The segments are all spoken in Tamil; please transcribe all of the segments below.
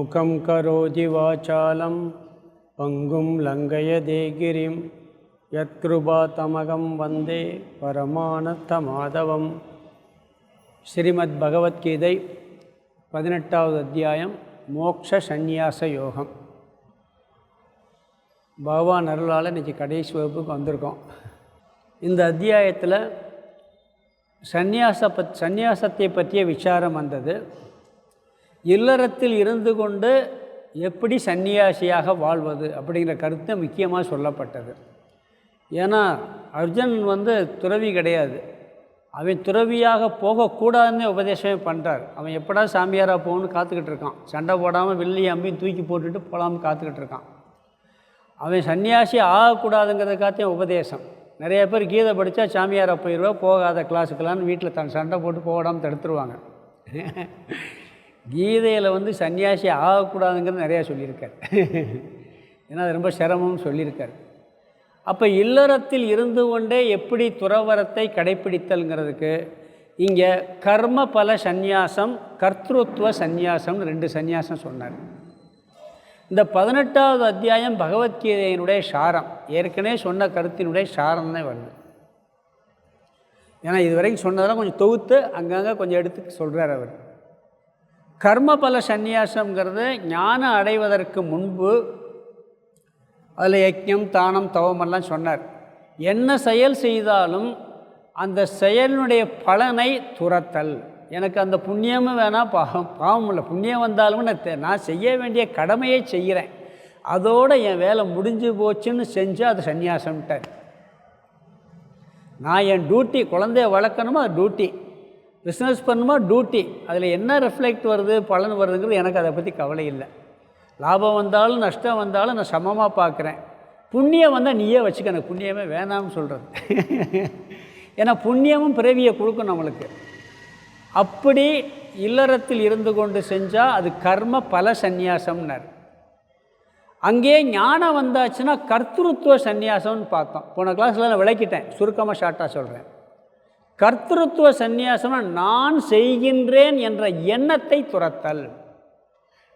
மூகம் கரோதி வாசாலம் பங்கும் லங்கயதே கிரிம் யத்கிருபாதமகம் வந்தே பரமானந்தமாதவம். ஸ்ரீமத் பகவத்கீதை 18வது அத்தியாயம் மோக்ஷ சந்நியாச யோகம். பகவான் அருளால் இன்றைக்கி கடைசி வகுப்புக்கு வந்திருக்கோம். இந்த அத்தியாயத்தில் சந்நியாசத்தை பற்றிய விசாரம் வந்தது. இல்லறத்தில் இருந்து கொண்டு எப்படி சந்நியாசியாக வாழ்வது அப்படிங்கிற கருத்து முக்கியமாக சொல்லப்பட்டது. ஏன்னா அர்ஜுனன் துறவி கிடையாது, அவன் துறவியாக போகக்கூடாதுன்னு உபதேசமே பண்ணுறார். அவன் எப்படா சாமியாராக போகணும்னு காத்துக்கிட்டு இருக்கான். சண்டை போடாமல் வெள்ளி அம்பியும் தூக்கி போட்டுட்டு போகலாம்னு காத்துக்கிட்டு இருக்கான். அவன் சன்னியாசி ஆகக்கூடாதுங்கிறதுக்காகத்தான் உபதேசம். நிறைய பேர் கீதை படித்தா சாமியாராக போயிடுவா, போகாத கிளாஸுக்கெல்லான்னு வீட்டில் தன் சண்டை போட்டு போடாமல் தடுத்துருவாங்க. கீதையில் சன்னியாசி ஆகக்கூடாதுங்கிறது நிறையா சொல்லியிருக்கார். ஏன்னா அது ரொம்ப சிரமம்னு சொல்லியிருக்கார். அப்போ இல்லறத்தில் இருந்து கொண்டே எப்படி துறவரத்தை கடைப்பிடித்தல்ங்கிறதுக்கு இங்கே கர்ம பல சந்நியாசம், கர்த்திருவ சந்நியாசம்னு 2 சந்நியாசம் சொன்னார். இந்த 18வது அத்தியாயம் பகவத்கீதையினுடைய சாரம், ஏற்கனவே சொன்ன கருத்தினுடைய சாரம் தான் வருது. ஏன்னா இதுவரைக்கும் சொன்னதெல்லாம் கொஞ்சம் தொகுத்து அங்கங்கே கொஞ்சம் எடுத்து சொல்கிறார் அவர். கர்ம பல சந்நியாசங்கிறது ஞானம் அடைவதற்கு முன்பு அதில் யஜ்ஞம் தானம் தவமெல்லாம் சொன்னார். என்ன செயல் செய்தாலும் அந்த செயலினுடைய பலனை துரத்தல். எனக்கு அந்த புண்ணியமும் வேணாம், பாவம் இல்லை, புண்ணியம் வந்தாலும் நான் செய்ய வேண்டிய கடமையை செய்கிறேன், அதோடு என் வேலை முடிஞ்சு போச்சுன்னு செஞ்சால் அது சந்நியாசம்ட்டார். நான் என் டியூட்டி, குழந்தைய வளர்க்கணுமோ அது டியூட்டி, பிஸ்னஸ் பண்ணணுமா டியூட்டி, அதில் என்ன ரிஃப்ளெக்ட் வருது பலன் வருதுங்கிறது எனக்கு அதை பற்றி கவலை இல்லை. லாபம் வந்தாலும் நஷ்டம் வந்தாலும் நான் சமமாக பார்க்குறேன். புண்ணியம் வந்தால் நீயே வச்சுக்க, எனக்கு புண்ணியமே வேணாம்னு சொல்கிறது. ஏன்னா புண்ணியமும் பிறவியை கொடுக்கும் நம்மளுக்கு. அப்படி இல்லறத்தில் இருந்து கொண்டு செஞ்சால் அது கர்ம பல சந்நியாசம்னார். அங்கே ஞானம் வந்தாச்சுன்னா கர்த்திருவ சந்நியாசம்னு பார்த்தோம். போன கிளாஸில் நான் விளக்கிட்டேன், சுருக்கமாக ஷார்ட்டாக சொல்கிறேன். கர்த்திருவ சந்நியாசம்னா நான் செய்கின்றேன் என்ற எண்ணத்தை துரத்தல்.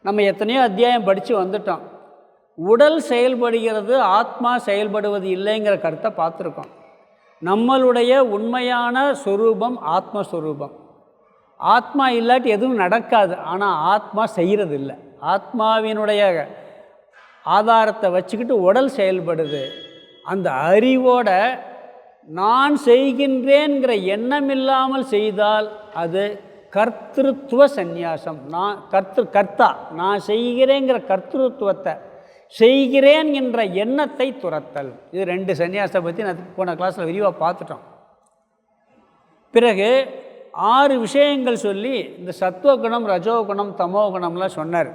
நம்ம எத்தனையோ அத்தியாயம் படித்து வந்துட்டோம். உடல் செயல்படுகிறது, ஆத்மா செயல்படுவது இல்லைங்கிற கருத்தை பார்த்துருக்கோம். நம்மளுடைய உண்மையான ஸ்வரூபம் ஆத்மஸ்வரூபம். ஆத்மா இல்லாட்டி எதுவும் நடக்காது. ஆனால் ஆத்மா செய்கிறது இல்லை. ஆத்மாவினுடைய ஆதாரத்தை வச்சுக்கிட்டு உடல் செயல்படுது. அந்த அறிவோட நான் செய்கின்றேங்கிற எண்ணம் இல்லாமல் செய்தால் அது கர்த்திருவ சந்நியாசம். நான் கர்த்தா, நான் செய்கிறேங்கிற கர்த்திருவத்தை, செய்கிறேன் என்ற எண்ணத்தை துரத்தல். இது 2 சந்நியாசத்தை பற்றி நான் போன கிளாஸில் விரிவாக பார்த்துட்டோம். பிறகு 6 விஷயங்கள் சொல்லி இந்த சத்துவகுணம், ரஜோகுணம், தமோகுணம்லாம் சொன்னார்.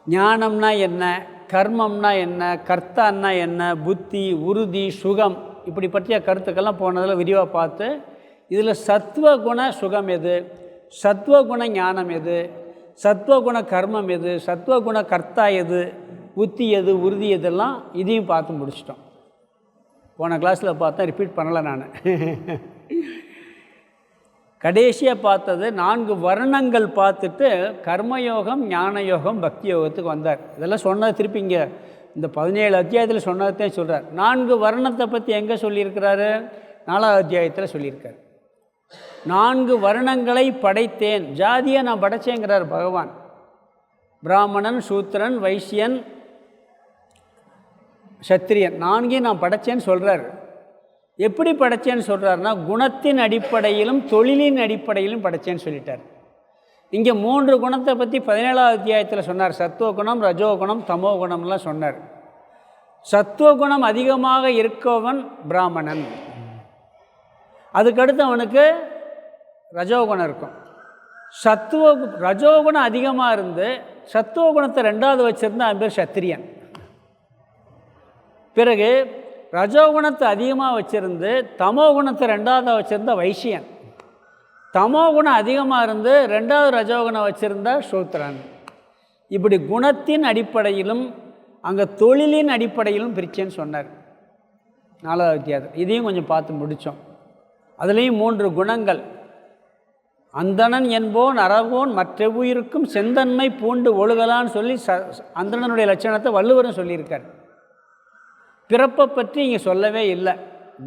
ஞானம்னா என்ன, கர்மம்னா என்ன, கர்த்தான்னா என்ன, புத்தி, உறுதி, சுகம், இப்படி பற்றிய கருத்துக்கெல்லாம் போனதில் விரிவாக பார்த்து இதில் சத்வகுண சுகம் எது, சத்வகுண ஞானம் எது, சத்வகுண கர்மம் எது, சத்வகுண கர்த்தா எது, புத்தி எது, உறுதி எதெல்லாம் இதையும் பார்த்து முடிச்சிட்டோம். போன கிளாஸில் பார்த்தா ரிப்பீட் பண்ணலை நான். கடைசியாக பார்த்தது 4 வர்ணங்கள் பார்த்துட்டு கர்மயோகம், ஞான யோகம், பக்தி யோகத்துக்கு வந்தார். இதெல்லாம் சொன்னது திருப்பி இங்கே இந்த 17 அத்தியாயத்தில் சொன்னதையும் சொல்கிறார். 4 வர்ணத்தை பற்றி எங்கே சொல்லியிருக்கிறாரு? 4வது அத்தியாயத்தில் சொல்லியிருக்கார். 4 வர்ணங்களை படைத்தேன், ஜாதியை நான் படைச்சேங்கிறார் பகவான். பிராமணன், சூத்திரன், வைசியன், சத்திரியன், 4 நான் படைச்சேன்னு சொல்கிறார். எப்படி படைச்சேன்னு சொல்கிறாருன்னா குணத்தின் அடிப்படையிலும் தொழிலின் அடிப்படையிலும் படைச்சேன்னு சொல்லிட்டார். இங்கே 3 குணத்தை பற்றி 17வது அத்தியாயத்தில் சொன்னார். சத்துவகுணம், ரஜோகுணம், தமோகுணம்லாம் சொன்னார். சத்துவகுணம் அதிகமாக இருக்கவன் பிராமணன், அதுக்கடுத்து அவனுக்கு ரஜோகுணம் இருக்கும். ரஜோகுணம் அதிகமாக இருந்து சத்துவகுணத்தை 2வது வச்சுருந்தா அவன் பேர் சத்திரியன். பிறகு ரஜோகுணத்தை அதிகமாக வச்சுருந்து தமோகுணத்தை 2வது வச்சுருந்தா வைசியன். தமோகுணம் அதிகமாக இருந்து 2வது ரஜோகுணம் வச்சுருந்தா சூத்திரன். இப்படி குணத்தின் அடிப்படையிலும் அங்கே தொழிலின் அடிப்படையிலும் பிரிச்சேன்னு சொன்னார் 4வது அத்தியாயம். இதையும் கொஞ்சம் பார்த்து முடித்தோம். அதுலேயும் 3 குணங்கள், அந்தணன் என்போன் அறவோன் மற்றெவ்வுயிருக்கும் செந்தன்மை பூண்டு ஒழுகலான்னு சொல்லி அந்தணனுடைய லட்சணத்தை வள்ளுவரும் சொல்லியிருக்கார். பிறப்பை பற்றி இங்கே சொல்லவே இல்லை.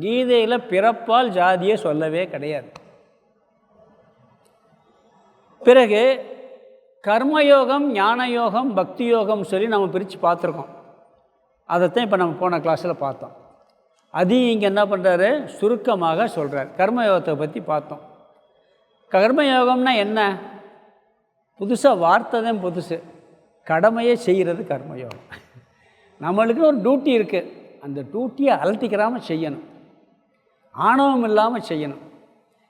கீதையில் பிறப்பால் ஜாதியை சொல்லவே கிடையாது. பிறகு கர்மயோகம், ஞானயோகம், பக்தி யோகம் சொல்லி நம்ம பிரித்து பார்த்துருக்கோம். அதைத்தான் இப்போ நம்ம போன கிளாஸில் பார்த்தோம். அதையும் இங்கே என்ன பண்ணுறாரு, சுருக்கமாக சொல்கிறார். கர்மயோகத்தை பற்றி பார்த்தோம். கர்மயோகம்னா என்ன? புதுசாக வார்த்தை தான் புதுசு. கடமையை செய்கிறது கர்மயோகம். நம்மளுக்குன்னு ஒரு டியூட்டி இருக்குது. அந்த டியூட்டியை அலட்டிக்கிறாமல் செய்யணும், ஆணவம் இல்லாமல் செய்யணும்.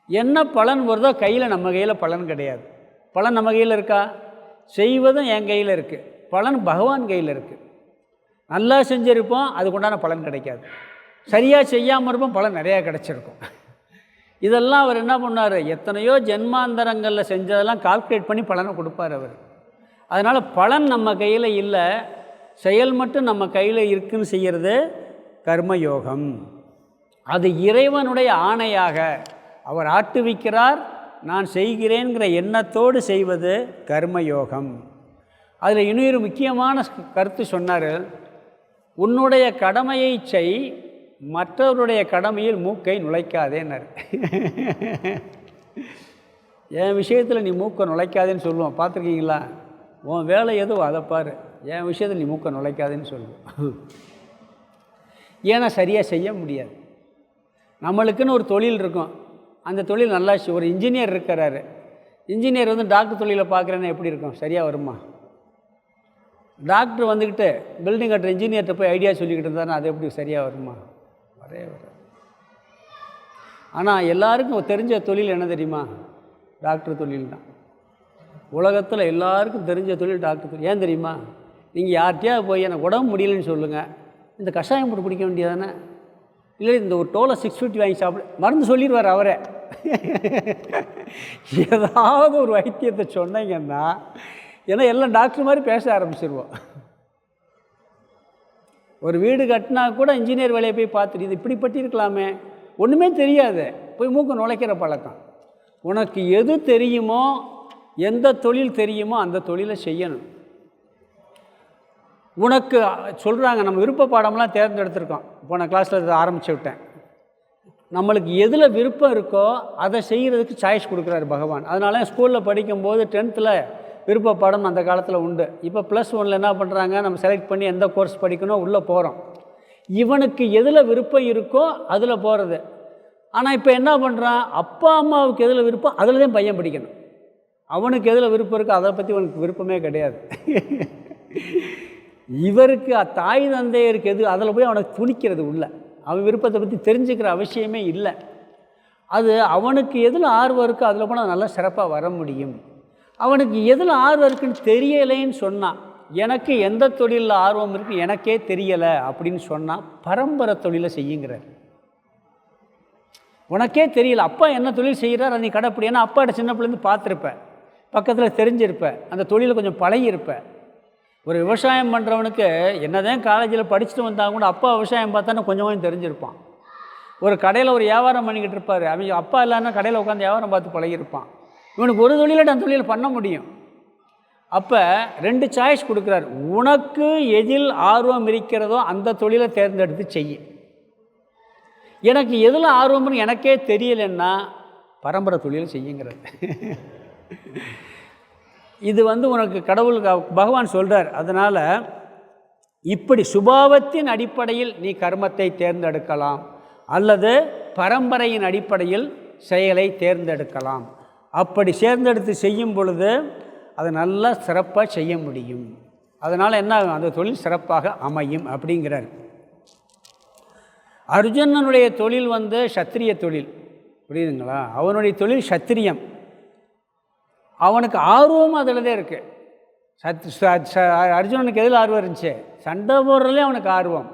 என்ன பலன் வருதோ கையில், நம்ம கையில் பலன் கிடையாது. பலன் நம்ம கையில் இருக்கா? செய்வதும் என் கையில் இருக்குது. பலன் பகவான் கையில் இருக்குது. நல்லா செஞ்சுருப்போம், அதுக்குண்டான பலன் கிடைக்காது. சரியாக செய்யாமல் இருப்போம், பலன் நிறையா கிடச்சிருக்கும். இதெல்லாம் அவர் என்ன பண்ணார், எத்தனையோ ஜென்மாந்தரங்களில் செஞ்சதெல்லாம் கால்குலேட் பண்ணி பலனை கொடுப்பார் அவர். அதனால் பலன் நம்ம கையில் இல்லை, செயல் மட்டும் நம்ம கையில் இருக்குன்னு செய்கிறது கர்மயோகம். அது இறைவனுடைய ஆணையாக அவர் ஆட்டுவிக்கிறார், நான் செய்கிறேங்கிற எண்ணத்தோடு செய்வது கர்மயோகம். அதில் இன்னொரு முக்கியமான கருத்து சொன்னார், உன்னுடைய கடமையை செய், மற்றவருடைய கடமையில் மூக்கை நுழைக்காதேன்னார். என் விஷயத்தில் நீ மூக்கை நுழைக்காதேன்னு சொல்லுவோம், பார்த்துருக்கீங்களா? உன் வேலை எதுவோ அதை பாரு, என் விஷயத்தில் நீ மூக்கை நுழைக்காதேன்னு சொல்லுவோம். ஏன்னா சரியாக செய்ய முடியாது. நம்மளுக்குன்னு ஒரு தொழில் இருக்கும், அந்த தொழில் நல்லா ஒரு இன்ஜினியர் இருக்கிறாரு. இன்ஜினியர் வந்து டாக்டர் தொழிலை பார்க்குறேன்னா எப்படி இருக்கும்? சரியாக வருமா? டாக்டர் வந்துக்கிட்டு பில்டிங் கட்டுற இன்ஜினியர்கிட்ட போய் ஐடியா சொல்லிக்கிட்டு இருந்தாருன்னா அது எப்படி சரியாக வருமா? வரவே வராது. ஆனால் எல்லாருக்கும் தெரிஞ்ச தொழில் என்ன தெரியுமா? டாக்டர் தொழில் தான். உலகத்தில் எல்லாருக்கும் தெரிஞ்ச தொழில் டாக்டர் தொழில். ஏன் தெரியுமா? நீங்கள் யார்கிட்டயா போய் எனக்கு உடம்பு முடியலன்னு சொல்லுங்கள், இந்த கஷாயம் போட்டு குடிக்க வேண்டியதானே, இல்லை இந்த ஒரு டோலை 650 வாங்கி சாப்பிட, மருந்து சொல்லிடுவார் அவரே. ஏதாவது ஒரு வைத்தியத்தை சொன்னீங்கன்னா, ஏன்னா எல்லாம் டாக்டர் மாதிரி பேச ஆரம்பிச்சிருவோம். ஒரு வீடு கட்டினா கூட இன்ஜினியர் வேலையை போய் பார்த்துட்டு இது இப்படி பட்டிருக்கலாமே, ஒன்றுமே தெரியாது, போய் மூக்க நுழைக்கிற பழக்கம். உனக்கு எது தெரியுமோ, எந்த தொழில் தெரியுமோ அந்த தொழிலை செய்யணும். உனக்கு சொல்கிறாங்க, நம்ம விருப்ப பாடம்லாம் தேர்ந்தெடுத்திருக்கோம். போன கிளாஸில் இதை ஆரம்பித்து விட்டேன். நம்மளுக்கு எதில் விருப்பம் இருக்கோ அதை செய்கிறதுக்கு சாய்ஸ் கொடுக்குறாரு பகவான். அதனால ஸ்கூலில் படிக்கும்போது 10th விருப்ப பாடம் அந்த காலத்தில் உண்டு. இப்போ +1 என்ன பண்ணுறாங்க, நம்ம செலக்ட் பண்ணி எந்த கோர்ஸ் படிக்கணும் உள்ளே போகிறோம். இவனுக்கு எதில் விருப்பம் இருக்கோ அதில் போகிறது. ஆனால் இப்போ என்ன பண்ணுறான், அப்பா அம்மாவுக்கு எதில் விருப்பம் அதில் தான் பையன் படிக்கணும். அவனுக்கு எதில் விருப்பம் இருக்கோ அதை பற்றி அவனுக்கு விருப்பமே கிடையாது. இவருக்கு தாய் தந்தையருக்கு எது அதில் போய் அவனுக்கு துணிக்கிறது உள்ள, அவன் விருப்பத்தை பற்றி தெரிஞ்சுக்கிற அவசியமே இல்லை. அது அவனுக்கு எதில் ஆர்வம் இருக்கோ அதில் போனால் நல்லா சிறப்பாக வர முடியும். அவனுக்கு எதில் ஆர்வம் இருக்குன்னு தெரியலைன்னு சொன்னான், எனக்கு எந்த தொழிலில் ஆர்வம் இருக்குது எனக்கே தெரியலை அப்படின்னு சொன்னால் பரம்பரை தொழிலை செய்யுங்கிறார். உனக்கே தெரியல அப்பா என்ன தொழில் செய்கிறார் அதை நீ கடைப்பிடி. ஏன்னா அப்பாட்ட சின்ன பிள்ளைந்து பார்த்துருப்ப, பக்கத்தில் தெரிஞ்சிருப்ப, அந்த தொழிலை கொஞ்சம் பழகியிருப்ப. ஒரு விவசாயம் பண்ணுறவனுக்கு என்னதான் காலேஜில் படிச்சுட்டு வந்தால் கூட அப்பா விவசாயம் பார்த்தானே கொஞ்சம் கொஞ்சம் தெரிஞ்சிருப்பான். ஒரு கடையில் ஒரு வியாபாரம் பண்ணிக்கிட்டு இருப்பார், அவன் அப்பா இல்லைன்னா கடையில் உட்காந்து வியாபாரம் பார்த்து பழகியிருப்பான். இவனுக்கு ஒரு தொழிலை நான் தொழில் பண்ண முடியும். அப்போ 2 சாய்ஸ் கொடுக்குறாரு, உனக்கு எதில் ஆர்வம் இருக்கிறதோ அந்த தொழிலை தேர்ந்தெடுத்து செய்ய. எனக்கு எதில் ஆர்வம்னு எனக்கே தெரியலைன்னா பரம்பரை தொழிலை செய்யுங்கிறது. இது உனக்கு கடவுள் பகவான் சொல்கிறார். அதனால் இப்படி சுபாவத்தின் அடிப்படையில் நீ கர்மத்தை தேர்ந்தெடுக்கலாம், அல்லது பரம்பரையின் அடிப்படையில் செயலை தேர்ந்தெடுக்கலாம். அப்படி தேர்ந்தெடுத்து செய்யும் பொழுது அதை நல்லா சிறப்பாக செய்ய முடியும். அதனால் என்ன, அந்த தொழில் சிறப்பாக அமையும் அப்படிங்கிறார். அர்ஜுனனுடைய தொழில் சத்திரிய தொழில், புரியுதுங்களா? அவனுடைய தொழில் சத்திரியம். அவனுக்கு ஆர்வமும் அதில் தான் இருக்குது. அர்ஜுனனுக்கு எதில் ஆர்வம் இருந்துச்சு? சண்டை போடுறதுலே அவனுக்கு ஆர்வம்.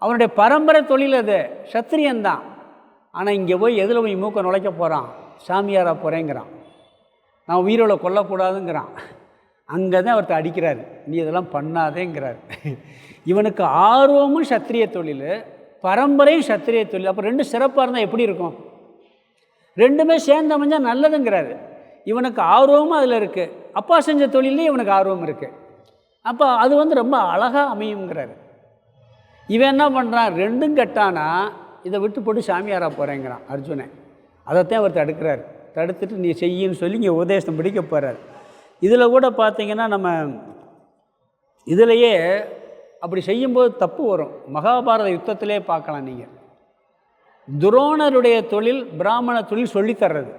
அவனுடைய பரம்பரை தொழில் அது சத்திரியந்தான். ஆனால் இங்கே போய் எதில் போய் மூக்க நுழைக்க போகிறான், சாமியாராக போகிறேங்கிறான், நான் உயிரோட கொல்லக்கூடாதுங்கிறான். அங்கே தான் ஒருத்தர் அடிக்கிறார், நீ இதெல்லாம் பண்ணாதேங்கிறார். இவனுக்கு ஆர்வமும் சத்திரிய தொழில், பரம்பரையும் சத்திரிய தொழில். அப்போ 2 சிறப்பாக இருந்தால் எப்படி இருக்கும்? 2மே சேர்ந்து அமைஞ்சால் நல்லதுங்கிறாரு. இவனுக்கு ஆர்வமும் அதில் இருக்குது, அப்பா செஞ்ச தொழிலே இவனுக்கு ஆர்வம் இருக்குது. அப்போ அது வந்து ரொம்ப அழகாக அமையுங்கிறாரு. இவன் என்ன பண்ணுறான், ரெண்டும் கெட்டானா இதை விட்டு போட்டு சாமியாராக போகிறேங்கிறான் அர்ஜுனன். அதைத்தான் அவர் தடுக்கிறார். தடுத்துட்டு நீ செய்யின்னு சொல்லி இங்கே உபதேசம் பிடிக்க போகிறார். இதில் கூட பார்த்திங்கன்னா நம்ம இதிலையே அப்படி செய்யும்போது தப்பு வரும். மகாபாரத யுத்தத்திலே பார்க்கலாம் நீங்கள். துரோணருடைய தொழில் பிராமண தொழில் சொல்லித்தர்றது,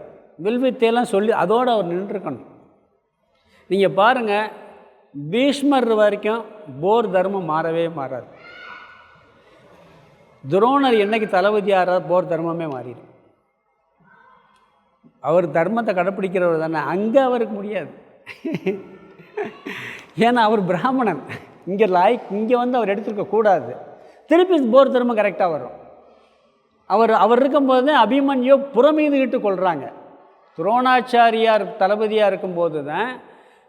வில்வித்தையெல்லாம் சொல்லி அதோடு அவர் நின்றுருக்கணும். நீங்கள் பாருங்கள், பீஷ்மர் வரைக்கும் போர் தர்மம் மாறவே மாறாது. துரோணர் என்னைக்கு தளபதியாராக போர் தர்மமே மாறிடும். அவர் தர்மத்தை கடைப்பிடிக்கிறவர் தானே, அங்கே அவருக்கு முடியாது. ஏன்னா அவர் பிராமணன், இங்கே வந்து அவர் எடுத்துருக்கக்கூடாது. திருப்பி போர் தர்மம் கரெக்டாக வரும். அவர் இருக்கும்போது தான் அபிமன்யு புறமீதுகிட்டு கொள்கிறாங்க. துரோணாச்சாரியார் தளபதியாக இருக்கும்போது தான்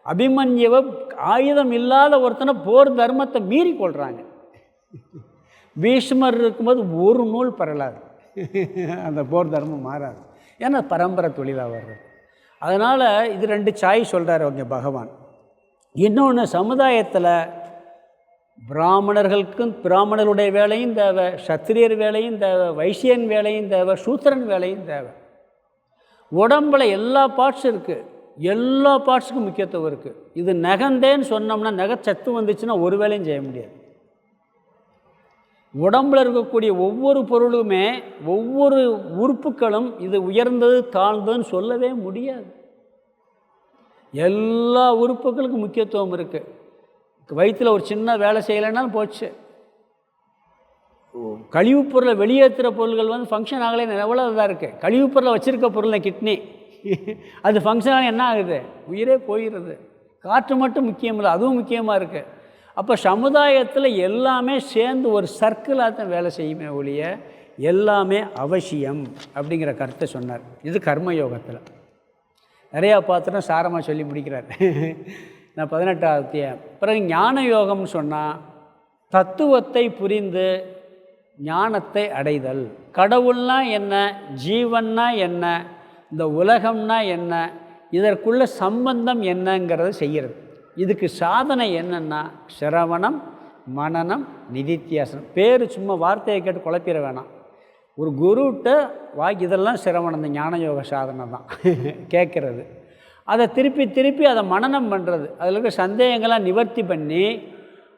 அபிமன்யுவை ஆயுதம் இல்லாத ஒருத்தனை போர் தர்மத்தை மீறி கொள்கிறாங்க. பீஷ்மர் இருக்கும்போது ஒரு நூல் பரலாது, அந்த போர் தர்மம் மாறாது. ஏன்னா பரம்பரை தொழிலாக வர்றது. அதனால் இது 2 சாய் சொல்கிறார் அவங்க பகவான். இன்னொன்று, சமுதாயத்தில் பிராமணருடைய வேலையும் தேவை, சத்திரியர் வேலையும் தேவை, வைசியன் வேலையும் தேவை, சூத்திரன் வேலையும் தேவை. உடம்பில் எல்லா பார்ட்ஸ் இருக்குது, எல்லா பார்ட்ஸுக்கும் முக்கியத்துவம் இருக்குது. இது நகந்தேன்னு சொன்னோம்னா, நகச்சத்து வந்துச்சுன்னா ஒரு வேலையும் செய்ய முடியாது. உடம்பில் இருக்கக்கூடிய ஒவ்வொரு பொருளுமே, ஒவ்வொரு உறுப்புகளும் இது உயர்ந்தது தாழ்ந்ததுன்னு சொல்லவே முடியாது. எல்லா உறுப்புகளுக்கும் முக்கியத்துவம் இருக்குது. வயிற்றில் ஒரு சின்ன வேலை செய்யலைன்னாலும் போச்சு. கழிவுப் பொருளை வெளியேற்றுகிற பொருள்கள் வந்து ஃபங்க்ஷன் ஆகலை, எவ்வளோ இதாக இருக்குது. கழிவுப் பொருளை வச்சுருக்க பொருளை கிட்னி, அது ஃபங்க்ஷன் ஆக என்ன ஆகுது, உயிரே போயிடுது. காற்று மட்டும் முக்கியம் இல்லை, அதுவும் முக்கியமாக இருக்குது. அப்போ சமுதாயத்தில் எல்லாமே சேர்ந்து ஒரு சர்க்கிளாக தான் வேலை செய்யுமே ஒழிய எல்லாமே அவசியம் அப்படிங்கிற கருத்தை சொன்னார். இது கர்மயோகத்தில் நிறையா பார்த்துட்டா சாரமாக சொல்லி முடிக்கிறார். நான் 18ஆவது அத்தியாயம். பிறகு ஞான யோகம்னு சொன்னால் தத்துவத்தை புரிந்து ஞானத்தை அடைதல். கடவுள்னா என்ன, ஜீவன்னா என்ன, இந்த உலகம்னா என்ன, இதற்குள்ள சம்பந்தம் என்னங்கிறத செய்கிறது. இதுக்கு சாதனை என்னென்னா சிரவணம், மனனம், நிதித்தியாசனம். பேர் சும்மா வார்த்தையை கேட்டு குழப்பிட வேணாம். ஒரு குருகிட்ட இதெல்லாம் சிரவணம், இந்த ஞான யோக சாதனை தான் கேட்குறது. அதை திருப்பி அதை மனனம் பண்ணுறது, அதில் இருக்க சந்தேகங்களாக நிவர்த்தி பண்ணி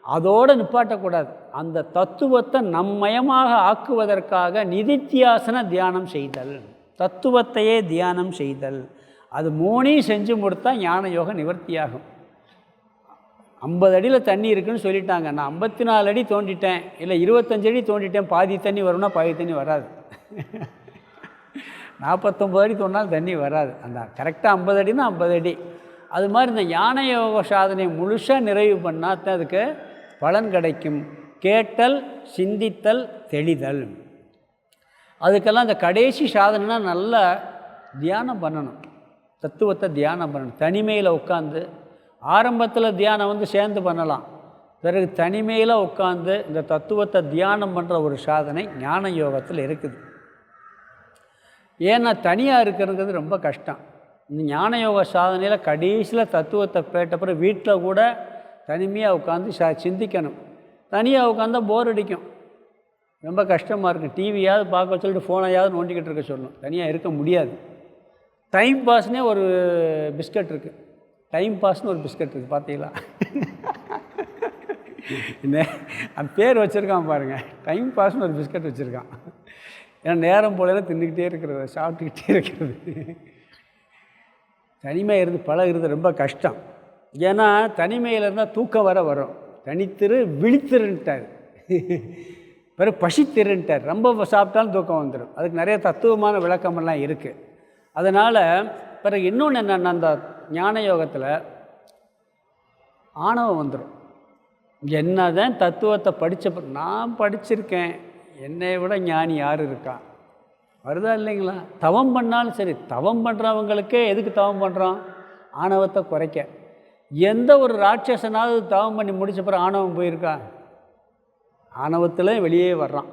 அதோடு நிப்பாட்டக்கூடாது. அந்த தத்துவத்தை நம்மயமாக ஆக்குவதற்காக நிதித்தியாசன தியானம் செய்தல், தத்துவத்தையே தியானம் செய்தல். அது 3 செஞ்சு முடித்தா ஞான யோகம் நிவர்த்தியாகும். 50 அடியில் தண்ணி இருக்குதுன்னு சொல்லிட்டாங்க, நான் 54 அடி தோண்டிட்டேன், இல்லை 25 அடி தோண்டிட்டேன், பாதி தண்ணி வரும்னா பாதி தண்ணி வராது. 49 அடி தோண்டினாலும் தண்ணி வராது. அந்த கரெக்டாக 50 அடினா 50 அடி. அது மாதிரி இந்த ஞான யோக சாதனையை முழுசாக நிறைவு பண்ணால் தான் அதுக்கு பலன் கிடைக்கும். கேட்டல், சிந்தித்தல், தெளிதல். அதுக்கெல்லாம் இந்த கடைசி சாதனைனா நல்லா தியானம் பண்ணணும், தத்துவத்தை தியானம் பண்ணணும். தனிமையில் உட்காந்து, ஆரம்பத்தில் தியானம் வந்து சேர்ந்து பண்ணலாம், பிறகு தனிமையில் உட்காந்து இந்த தத்துவத்தை தியானம் பண்ணுற ஒரு சாதனை ஞான யோகத்தில் இருக்குது. ஏன்னா தனியாக இருக்கிறது ரொம்ப கஷ்டம். இந்த ஞான யோக சாதனையில் கடைசியில் தத்துவத்தை கேட்டப்பறம் வீட்டில் கூட தனிமையாக உட்காந்து சிந்திக்கணும். தனியாக உட்காந்தா போர் அடிக்கும், ரொம்ப கஷ்டமாக இருக்கும். டிவியாவது பார்க்க சொல்லிட்டு ஃபோனையாவது நோண்டிக்கிட்டு இருக்க சொல்லணும், தனியாக இருக்க முடியாது. டைம் பாஸ்னே ஒரு பிஸ்கட் இருக்குது, டைம் பாஸ்னு ஒரு பிஸ்கட் இருக்குது, பார்த்தீங்களா? அந்த பேர் வச்சுருக்கான் பாருங்கள், டைம் பாஸ்னு ஒரு பிஸ்கட் வச்சுருக்கான். ஏன்னா நேரம் போல தின்னுக்கிட்டே இருக்கிறது, சாப்பிட்டுக்கிட்டே இருக்கிறது. தனிமையாக இருந்து பழகிறது ரொம்ப கஷ்டம். ஏன்னா தனிமையில் இருந்தால் தூக்கம் வரும். தனித்திரு விழித்திருன்ட்டார், பிறகு பசித்திருன்ட்டார். ரொம்ப சாப்பிட்டாலும் தூக்கம் வந்துடும். அதுக்கு நிறைய தத்துவமான விளக்கமெல்லாம் இருக்குது. அதனால் பிறகு இன்னொன்று என்னென்னா, அந்த ஞான யோகத்தில் ஆணவம் வந்துடும். என்ன தான் தத்துவத்தை படித்த நான் படிச்சிருக்கேன், என்னை விட ஞானி யார் இருக்கா, வருதா இல்லைங்களா? தவம் பண்ணாலும் சரி, தவம் பண்ணுறவங்களுக்கே எதுக்கு தவம் பண்ணுறோம்? ஆணவத்தை குறைக்க. எந்த ஒரு ராட்சசனாவது தவம் பண்ணி முடிச்ச பிறகு ஆணவம் போயிருக்கா? ஆணவத்தில் வெளியே வர்றான்,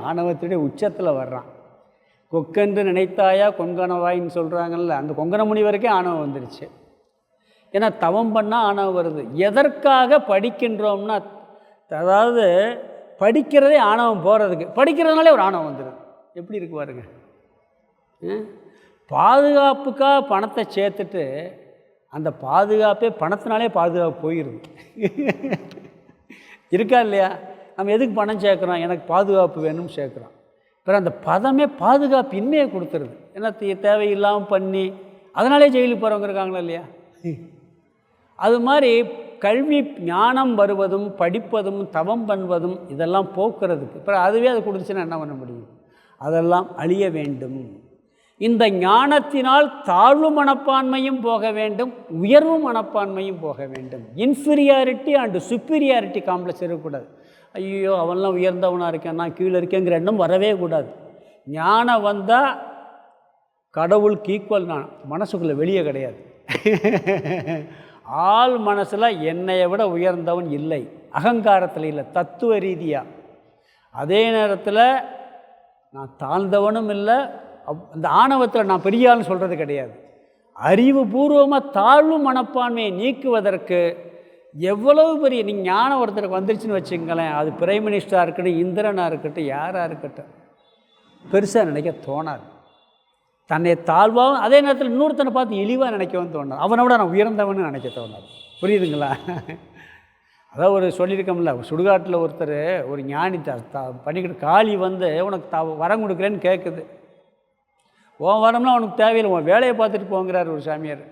ஆணவத்துடைய உச்சத்தில் வர்றான். கொக்கென்று நினைத்தாயா கொங்கணவாயின்னு சொல்கிறாங்கல்ல, அந்த கொங்கண முனி வரைக்கும் ஆணவம் வந்துருச்சு. ஏன்னா தவம் பண்ணால் ஆணவம் வருது. எதற்காக படிக்கின்றோம்னா, அதாவது படிக்கிறதே ஆணவம் போகிறதுக்கு, படிக்கிறதுனாலே ஒரு ஆணவம் வந்துடுது. எப்படி இருக்கு பாருங்க. பாதுகாப்புக்காக பணத்தை சேர்த்துட்டு அந்த பாதுகாப்பே பணத்தினாலே பாதுகாப்பு போயிடுது. இருக்கா இல்லையா? நம்ம எதுக்கு பணம் சேர்க்குறோம்? எனக்கு பாதுகாப்பு வேணும்னு சேர்க்குறோம். அப்புறம் அந்த பதமே பாதுகாப்பு இன்மையை கொடுத்துருது. ஏன்னா தேவையில்லாமல் பண்ணி அதனாலே ஜெயிலுக்கு போகிறவங்க இருக்காங்களா இல்லையா? அது மாதிரி கல்வி ஞானம் வருவதும் படிப்பதும் தவம் பண்ணுவதும் இதெல்லாம் போக்குறதுக்கு அப்புறம் அதுவே அது கொடுத்துச்சுன்னா என்ன பண்ண முடியும்? அதெல்லாம் அழிய வேண்டும். இந்த ஞானத்தினால் தாழ்வு மனப்பான்மையும் போக வேண்டும், உயர்வு மனப்பான்மையும் போக வேண்டும். இன்ஃபீரியாரிட்டி அண்டு சுப்பீரியாரிட்டி காம்ப்ளெக்ஸ் இருக்கக்கூடாது. ஐயோ அவன்லாம் உயர்ந்தவனாக இருக்கேன், நான் கீழே இருக்கேங்கிற எண்ணம் வரவே கூடாது. ஞானம் வந்தால் கடவுளுக்கு ஈக்குவல் நான் மனசுக்குள்ளே வெளியே கிடையாது. ஆள் மனசில் என்னையை விட உயர்ந்தவன் இல்லை, அகங்காரத்தில் இல்லை, தத்துவ ரீதியாக. அதே நேரத்தில் நான் தாழ்ந்தவனும் இல்லை, அந்த ஆணவத்தில் நான் பெரிய ஆள்னு சொல்கிறது கிடையாது. அறிவுபூர்வமாக தாழ்வு மனப்பான்மையை நீக்குவதற்கு எவ்வளவு பெரிய நீங்கள் ஞானம் ஒருத்தருக்கு வந்துருச்சுன்னு வச்சுங்களேன், அது பிரைம் மினிஸ்டராக இருக்கட்டும், இந்திரனாக இருக்கட்டும், யாராக இருக்கட்டும், பெருசாக நினைக்க தோணாது. தன்னை தாழ்வாகவும் அதே நேரத்தில் இன்னொருத்தனை பார்த்து இழிவாக நினைக்கவும் தோணாது. அவனை விட நான் உயர்ந்தவன்னு நினைக்க தோணாது. புரியுதுங்களா? அதான் ஒரு சொல்லியிருக்கோம்ல, சுடுகாட்டில் ஒருத்தர் ஒரு ஞானி பண்ணிக்கிட்டு காளி வந்து உனக்கு வரம் கொடுக்குறேன்னு கேட்குது. உன் வரம்னா உனக்கு தேவையில்லை, உன் வேலையை பார்த்துட்டு போங்கிறார் ஒரு சாமியார்.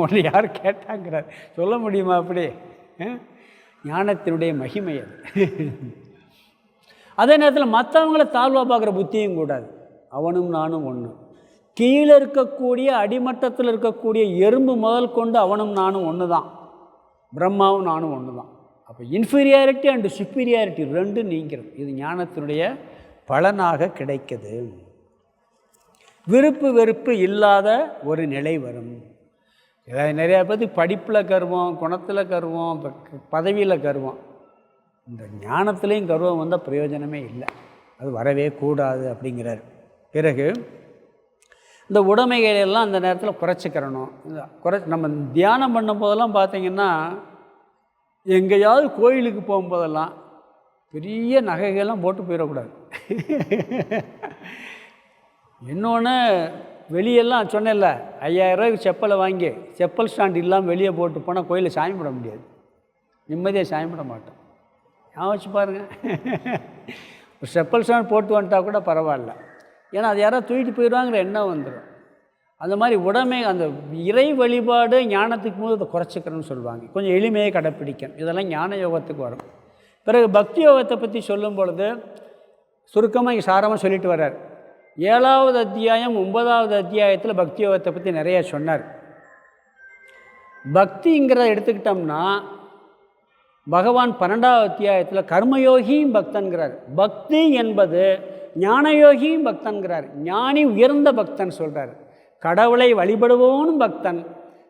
உன்னை யார் கேட்டாங்கிறார். சொல்ல முடியுமா அப்படி? ஞானத்தினுடைய மகிமை அது. அதே நேரத்தில் மற்றவங்கள தாழ்வாக பார்க்குற புத்தியும் கூடாது. அவனும் நானும் ஒன்று. கீழே இருக்கக்கூடிய அடிமட்டத்தில் இருக்கக்கூடிய எறும்பு முதல் கொண்டு அவனும் நானும் ஒன்று தான், பிரம்மாவும் நானும் ஒன்று தான். அப்போ இன்ஃபீரியாரிட்டி அண்டு சுப்பீரியாரிட்டி ரெண்டும் நீங்கிறது. இது ஞானத்தினுடைய பலனாக கிடைக்குது. விருப்பு வெறுப்பு இல்லாத ஒரு நிலை வரும். நிறையா பேருக்கு படிப்பில் கருவம், குணத்தில் கருவம், பதவியில் கருவம். இந்த ஞானத்துலேயும் கருவம் வந்தால் பிரயோஜனமே இல்லை, அது வரவே கூடாது அப்படிங்கிறார். பிறகு இந்த உடைமைகளெல்லாம் அந்த நேரத்தில் குறைச்சிக்கிறணும். நம்ம தியானம் பண்ணும் போதெல்லாம் பார்த்திங்கன்னா, எங்கேயாவது கோயிலுக்கு போகும்போதெல்லாம் பெரிய நகைகள்லாம் போட்டு போயிடக்கூடாது. இன்னொன்று, வெளியெல்லாம் சொன்னேன்ல, 5000 ரூபாய்க்கு செப்பலை வாங்கி செப்பல் ஸ்டாண்ட் இல்லாமல் வெளியே போட்டு போனால் கோயிலில் சாமி போட முடியாது, நிம்மதியாக சாமி போட மாட்டோம். வச்சு பாருங்கள். ஒரு செப்பல் ஸ்டாண்ட் போட்டு வந்துட்டா கூட பரவாயில்ல, ஏன்னா அது யாராவது தூக்கிட்டு போயிடுவாங்கிற எண்ணம் வந்துடும். அந்த மாதிரி உடைமை, அந்த இறை வழிபாடு ஞானத்துக்கு போது அதை குறைச்சிக்கிறேன்னு சொல்லுவாங்க. கொஞ்சம் எளிமையை கடைப்பிடிக்கணும். இதெல்லாம் ஞான யோகத்துக்கு வரும். பிறகு பக்தி யோகத்தை பற்றி சொல்லும் பொழுது சுருக்கமாக இங்கே சாரமாக சொல்லிட்டு வர்றார். 7வது அத்தியாயம் 9வது அத்தியாயத்தில் பக்தி யோகத்தை பற்றி நிறைய சொன்னார். பக்திங்கிறத எடுத்துக்கிட்டோம்னா பகவான் 12வது அத்தியாயத்தில் கர்மயோகியும் பக்தன்கிறார். பக்தி என்பது ஞானயோகியும் பக்தன்கிறார். ஞானி உயர்ந்த பக்தன் சொல்கிறார். கடவுளை வழிபடுபவனும் பக்தன்,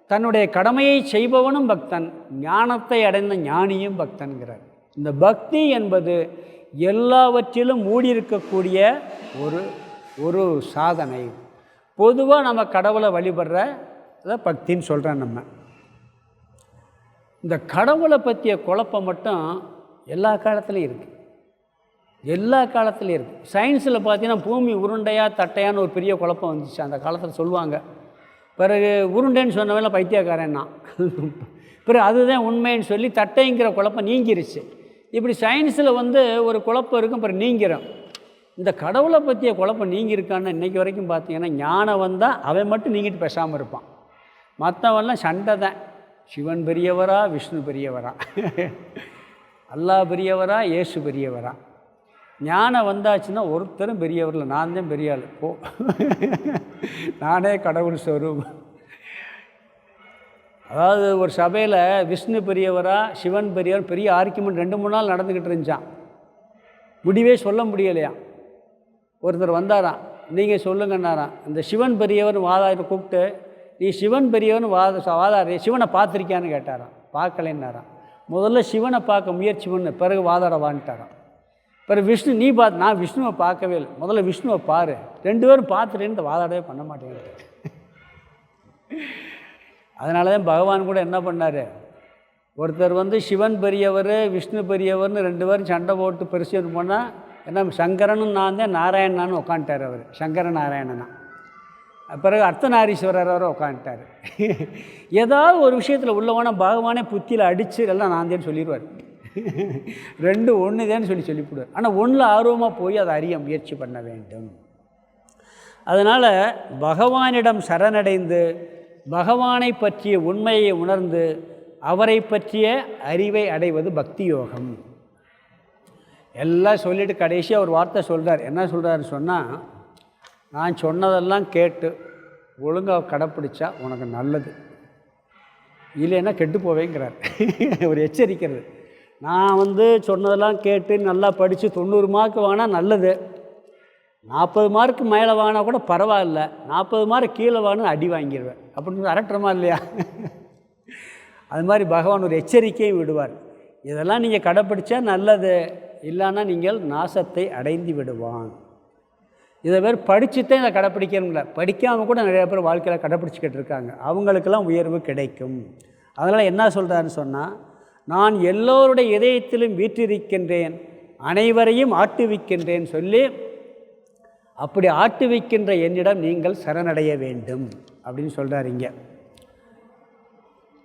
தன்னுடைய கடமையை செய்பவனும் பக்தன், ஞானத்தை அடைந்த ஞானியும் பக்தன்கிறார். இந்த பக்தி என்பது எல்லாவற்றிலும் மூடியிருக்கக்கூடிய ஒரு சாதனை. பொதுவாக நம்ம கடவுளை வழிபடுற பக்தின்னு சொல்கிறேன். நம்ம இந்த கடவுளை பற்றிய குழப்பம் மட்டும் எல்லா காலத்துலேயும் இருக்குது, எல்லா காலத்துலேயும் இருக்குது. சயின்ஸில் பார்த்தீங்கன்னா பூமி உருண்டையா தட்டையான்னு ஒரு பெரிய குழப்பம் வந்துச்சு அந்த காலத்தில் சொல்லுவாங்க. பிறகு உருண்டைன்னு சொன்னவெல்லாம் பைத்தியக்காரன்னா, பிறகு அதுதான் உண்மைன்னு சொல்லி தட்டைங்கிற குழப்பம் நீங்கிருச்சு. இப்படி சயின்ஸில் ஒரு குழப்பம் இருக்கும், பிறகு நீங்கிறோம். இந்த கடவுளை பற்றிய குழப்பம் நீங்கியிருக்கான்னு இன்றைக்கி வரைக்கும் பார்த்தீங்கன்னா, ஞானம் வந்தால் அவன் மட்டும் நீங்கிட்டு பேசாமல் இருப்பான், மற்றவெல்லாம் சண்டை தான். சிவன் பெரியவரா, விஷ்ணு பெரியவரா, அல்லாஹ் பெரியவரா, இயேசு பெரியவரா. ஞானம் வந்தாச்சுன்னா ஒருத்தரும் பெரியவரில், நான் தான் பெரிய ஆள், போ நானே கடவுள் ஸ்வரூபம். அதாவது ஒரு சபையில் விஷ்ணு பெரியவரா, சிவன் பெரியவர், பெரிய ஆர்கியூமெண்ட் 2-3 நாள் நடந்துக்கிட்டு இருந்துச்சான். முடிவே சொல்ல முடியலையா. ஒருத்தர் வந்தாராம், நீங்கள் சொல்லுங்கன்னாராம். இந்த சிவன் பெரியவர் வாதாட கூப்பிட்டு, நீ சிவன் பெரியவன் வாதாடுற, சிவனை பார்த்துருக்கியான்னு கேட்டாராம். பார்க்கலைன்னாராம். முதல்ல சிவனை பார்க்க முயற்சி பண்ணு, பிறகு வாதாட வான்ட்டாராம். அப்புறம் விஷ்ணு நீ பார்த்து, நான் விஷ்ணுவை பார்க்கவே இல்லை, முதல்ல விஷ்ணுவை பாரு, 2 பேரும் பார்த்துட்டேன்னு வாதாடவே பண்ண மாட்டேங்க. அதனால தான் பகவான் கூட என்ன பண்ணார், ஒருத்தர் சிவன் பெரியவர் விஷ்ணு பெரியவர்னு 2 பேரும் சண்டை போட்டு பெருசு போனால் என்ன, சங்கரனும் நான் தான் நாராயணனான்னு உட்காந்துட்டார் அவர், சங்கர நாராயணனா. பிறகு அர்த்தநாரீஸ்வரர் அவர் உட்காந்துட்டார். ஏதாவது ஒரு விஷயத்தில் உள்ளவனா பகவானே புத்தியில் அடித்து எல்லாம் நான் தேன்னு சொல்லிடுவார். 2 ஒன்று தேன்னு சொல்லிவிடுவார். ஆனால் ஒன்றில் ஆர்வமாக போய் அதை அறிய முயற்சி பண்ண வேண்டும். அதனால் பகவானிடம் சரணடைந்து பகவானை பற்றிய உண்மையை உணர்ந்து அவரை பற்றிய அறிவை அடைவது பக்தி யோகம். எல்லாம் சொல்லிவிட்டு கடைசியாக ஒரு வார்த்தை சொல்கிறார். என்ன சொல்கிறாருன்னு சொன்னால், நான் சொன்னதெல்லாம் கேட்டு ஒழுங்காக கடைப்பிடிச்சா உனக்கு நல்லது, இல்லைன்னா கெட்டு போவேங்கிறார். ஒரு எச்சரிக்கிறது. நான் சொன்னதெல்லாம் கேட்டு நல்லா படித்து 90 மார்க் வாங்கினா நல்லது, 40 மார்க்கு மேலே வாங்கினா கூட பரவாயில்ல, 40 மார்க் கீழே வாங்கினா அடி வாங்கிடுவேன் அப்படின்னு அரட்டுறமா இல்லையா? அது மாதிரி பகவான் ஒரு எச்சரிக்கையை விடுவார். இதெல்லாம் நீங்கள் கடைப்பிடிச்சா நல்லது, இல்லைன்னா நீங்கள் நாசத்தை அடைந்து விடுவான். இதை பேர் படிச்சுட்டே இதை கடைப்பிடிக்கணும்ல, படிக்காமல் கூட நிறையா பேர் வாழ்க்கையில் கடைப்பிடிச்சிக்கிட்டு இருக்காங்க, அவங்களுக்கெல்லாம் உயர்வு கிடைக்கும். அதனால் என்ன சொல்கிறாருன்னு சொன்னால், நான் எல்லோருடைய இதயத்திலும் வீற்றிருக்கின்றேன், அனைவரையும் ஆட்டுவிக்கின்றேன் சொல்லி, அப்படி ஆட்டுவிக்கின்ற என்னிடம் நீங்கள் சரணடைய வேண்டும் அப்படின்னு சொல்கிறார். இங்கே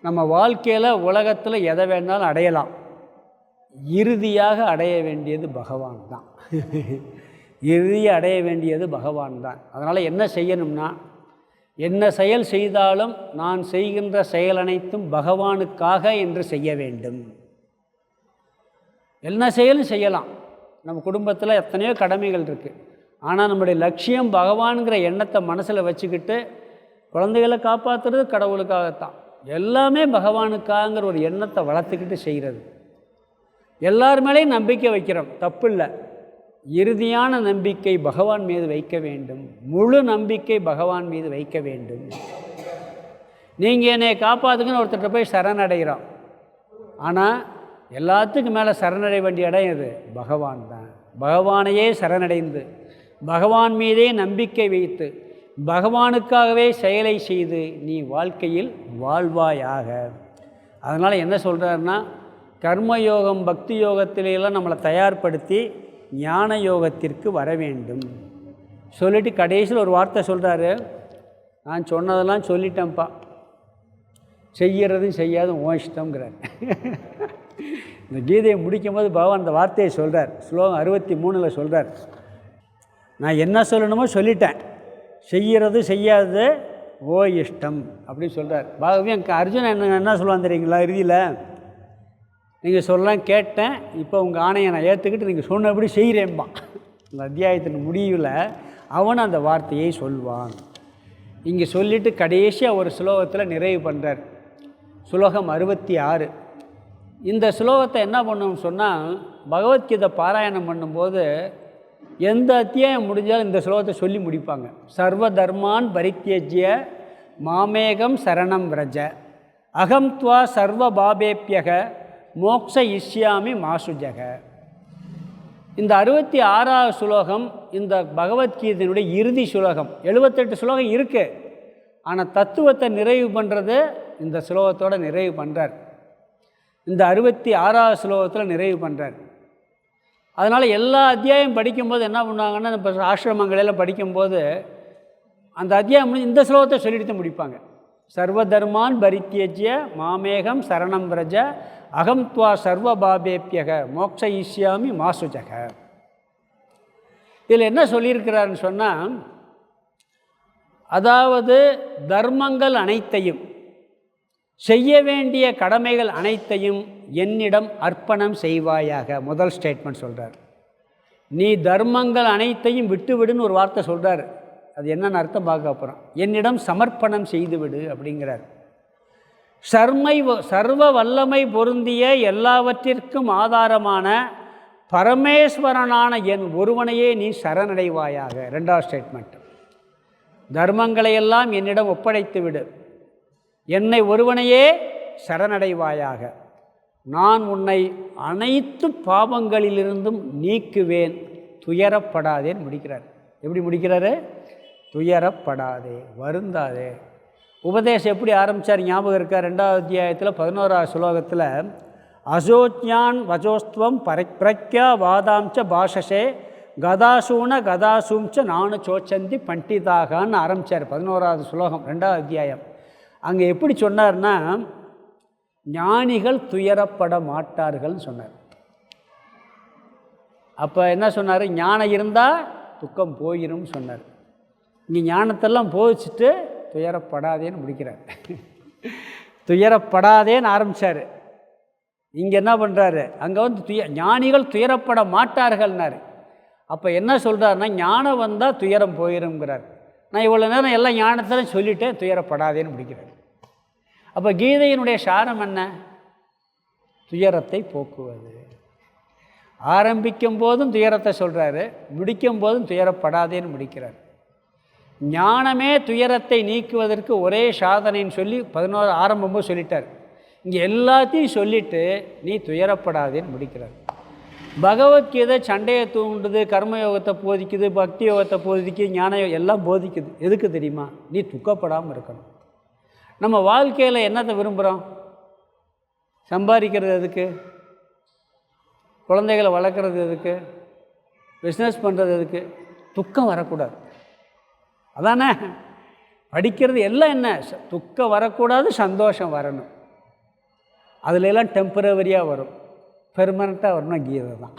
நம்ம வாழ்க்கையில் உலகத்தில் எதை வேணாலும் அடையலாம், இறுதியாக அடைய வேண்டியது பகவான் தான். இறுதியை அடைய வேண்டியது பகவான் தான். அதனால் என்ன செய்யணும்னா, என்ன செயல் செய்தாலும் நான் செய்கின்ற செயல் அனைத்தும் பகவானுக்காக என்று செய்ய வேண்டும். என்ன செயலும் செய்யலாம், நம்ம குடும்பத்தில் எத்தனையோ கடமைகள் இருக்குது, ஆனால் நம்முடைய லட்சியம் பகவானுங்கிற எண்ணத்தை மனசில் வச்சுக்கிட்டு குழந்தைகளை காப்பாற்றுறது கடவுளுக்காகத்தான், எல்லாமே பகவானுக்காகங்கிற ஒரு எண்ணத்தை வளர்த்துக்கிட்டு செய்கிறது. எல்லார் மேலேயும் நம்பிக்கை வைக்கிறோம், தப்பு இல்லை. இறுதியான நம்பிக்கை பகவான் மீது வைக்க வேண்டும், முழு நம்பிக்கை பகவான் மீது வைக்க வேண்டும். நீங்கள் என்னை காப்பாற்றுங்கன்னு ஒருத்தர் போய் சரணடைகிறோம், ஆனால் எல்லாத்துக்கும் மேலே சரணடைய வேண்டிய இடம் எது? பகவான் தான். பகவானையே சரணடைந்து பகவான் மீதே நம்பிக்கை வைத்து பகவானுக்காகவே செயலை செய்து நீ வாழ்க்கையில் வாழ்வாயாக. அதனால் என்ன சொல்கிறாருன்னா, கர்மயோகம் பக்தி யோகத்திலெல்லாம் நம்மளை தயார்படுத்தி ஞான யோகத்திற்கு வர வேண்டும் சொல்லிட்டு கடைசியில் ஒரு வார்த்தை சொல்கிறாரு, நான் சொன்னதெல்லாம் சொல்லிட்டேன்ப்பா, செய்கிறதும் செய்யாதும் உன் இஷ்டங்கிறார். இந்த கீதையை முடிக்கும் போது பகவான் அந்த வார்த்தையை சொல்கிறார். ஸ்லோகம் 63 சொல்கிறார், நான் என்ன சொல்லணுமோ சொல்லிட்டேன், செய்கிறது செய்யாது ஓ இஷ்டம் அப்படின்னு சொல்கிறார். பாகவே அர்ஜுனன் என்ன சொல்லுவான் தெரியுங்களா, இறுதியில் நீங்கள் சொல்லலாம் கேட்டேன், இப்போ உங்கள் ஆணையை நான் ஏற்றுக்கிட்டு நீங்கள் சொன்னபடி செய்கிறேன்பா. இந்த அத்தியாயத்தின் முடிவில் அவன் அந்த வார்த்தையை சொல்வான். இங்கே சொல்லிவிட்டு கடைசியாக ஒரு ஸ்லோகத்தில் நிறைவு பண்ணுறார். ஸ்லோகம் 66. இந்த ஸ்லோகத்தை என்ன பண்ணணும்னு சொன்னால், பகவத்கீதை பாராயணம் பண்ணும்போது எந்த அத்தியாயம் முடிஞ்சாலும் இந்த ஸ்லோகத்தை சொல்லி முடிப்பாங்க. சர்வ தர்மான் பரித்யஜ்ய மாமேகம் சரணம் விரஜ அகம் துவா சர்வ பாபேப்யக மோக்ஷ இஷ்யாமி மாசுஜக. இந்த 66வது ஸ்லோகம் இந்த பகவத்கீதையினுடைய இறுதி ஸ்லோகம். 78 ஸ்லோகம் இருக்குது, ஆனால் தத்துவத்தை நிறைவு பண்ணுறது இந்த ஸ்லோகத்தோடு நிறைவு பண்ணுறார். இந்த 66வது ஸ்லோகத்தில் நிறைவு பண்ணுறார். அதனால் எல்லா அத்தியாயம் படிக்கும்போது என்ன பண்ணுவாங்கன்னா, இப்போ ஆசிரமங்களெல்லாம் படிக்கும்போது அந்த அத்தியாயம் இந்த ஸ்லோகத்தை சொல்லிட்டு முடிப்பாங்க. சர்வ தர்மான் பரித்யஜ்ய மாமேகம் சரணம் விரஜ அகம் துவா சர்வ பாபேப்யக மோக்ஷ இஷ்யாமி மாசுஜக. இதில் என்ன சொல்லியிருக்கிறாருன்னு சொன்னால், அதாவது தர்மங்கள் அனைத்தையும் செய்ய வேண்டிய கடமைகள் அனைத்தையும் என்னிடம் அர்ப்பணம் செய்வாயாக. முதல் ஸ்டேட்மெண்ட் சொல்கிறார். நீ தர்மங்கள் அனைத்தையும் விட்டுவிடுன்னு ஒரு வார்த்தை சொல்கிறார். அது என்னென்னு அர்த்தம் பார்க்க அப்புறம். என்னிடம் சமர்ப்பணம் செய்துவிடு அப்படிங்கிறார். சர்வ வல்லமை பொருந்திய எல்லாவற்றிற்கும் ஆதாரமான பரமேஸ்வரனான என் ஒருவனையே நீ சரணடைவாயாக. 2வது ஸ்டேட்மெண்ட். தர்மங்களையெல்லாம் என்னிடம் ஒப்படைத்து விடு, என்னை ஒருவனையே சரணடைவாயாக. நான் உன்னை அனைத்து பாவங்களிலிருந்தும் நீக்குவேன், துயரப்படாதேன்னு முடிக்கிறார். எப்படி முடிக்கிறாரு? துயரப்படாதே, வருந்தாதே. உபதேசம் எப்படி ஆரம்பித்தார் ஞாபகம் இருக்கா? 2வது அத்தியாயத்தில் 11வது ஸ்லோகத்தில் அசோஜ்ஞான் வஜோஸ்துவம் பிரக்யா வாதாம்ச பாஷசே கதாசூன கதாசூம்ச நானு சோச்சந்தி பண்டிதாகான்னு ஆரம்பித்தார் 11வது ஸ்லோகம் 2வது அத்தியாயம். அங்கே எப்படி சொன்னார்னா, ஞானிகள் துயரப்பட மாட்டார்கள்னு சொன்னார். அப்போ என்ன சொன்னார்? ஞானம் இருந்தால் துக்கம் போயிடும் சொன்னார். இங்கே ஞானத்தெல்லாம் போதிச்சுட்டு துயரப்படாதேன்னு முடிக்கிறார். துயரப்படாதேன்னு ஆரம்பித்தார். இங்கே என்ன பண்ணுறாரு? அங்கே வந்து ஞானிகள் துயரப்பட மாட்டார்கள்னார். அப்போ என்ன சொல்கிறாருன்னா, ஞானம் வந்தால் துயரம் போயிடும்ங்கிறார். நான் இவ்வளோ நேரம் எல்லாம் ஞானத்தில் சொல்லிட்டேன், துயரப்படாதேன்னு முடிக்கிறார். அப்போ கீதையினுடைய சாரம் என்ன? துயரத்தை போக்குவது. ஆரம்பிக்கும் போதும் துயரத்தை சொல்கிறாரு, முடிக்கும் போதும் துயரப்படாதேன்னு முடிக்கிறார். ஞானமே துயரத்தை நீக்குவதற்கு ஒரே சாதனைன்னு சொல்லி 11 ஆரம்பமும் சொல்லிட்டார். இங்கே எல்லாத்தையும் சொல்லிவிட்டு நீ துயரப்படாதேன்னு முடிக்கிறார். பகவத்கீதை சண்டையை தூண்டுது, கர்மயோகத்தை போதிக்குது, பக்தி யோகத்தை போதிக்குது, ஞான எல்லாம் போதிக்குது. எதுக்கு தெரியுமா? நீ துக்கப்படாமல் இருக்கணும். நம்ம வாழ்க்கையில் என்னத்தை விரும்புகிறோம்? சம்பாதிக்கிறது எதுக்கு? குழந்தைகளை வளர்க்குறது எதுக்கு? பிஸ்னஸ் பண்ணுறது எதுக்கு? துக்கம் வரக்கூடாது, அதானே? படிக்கிறது எல்லாம் என்ன? துக்கம் வரக்கூடாது, சந்தோஷம் வரணும். அதில் எல்லாம் டெம்பரவரியாக வரும், பெர்மனண்ட்டாக வரணும் கீதை தான்.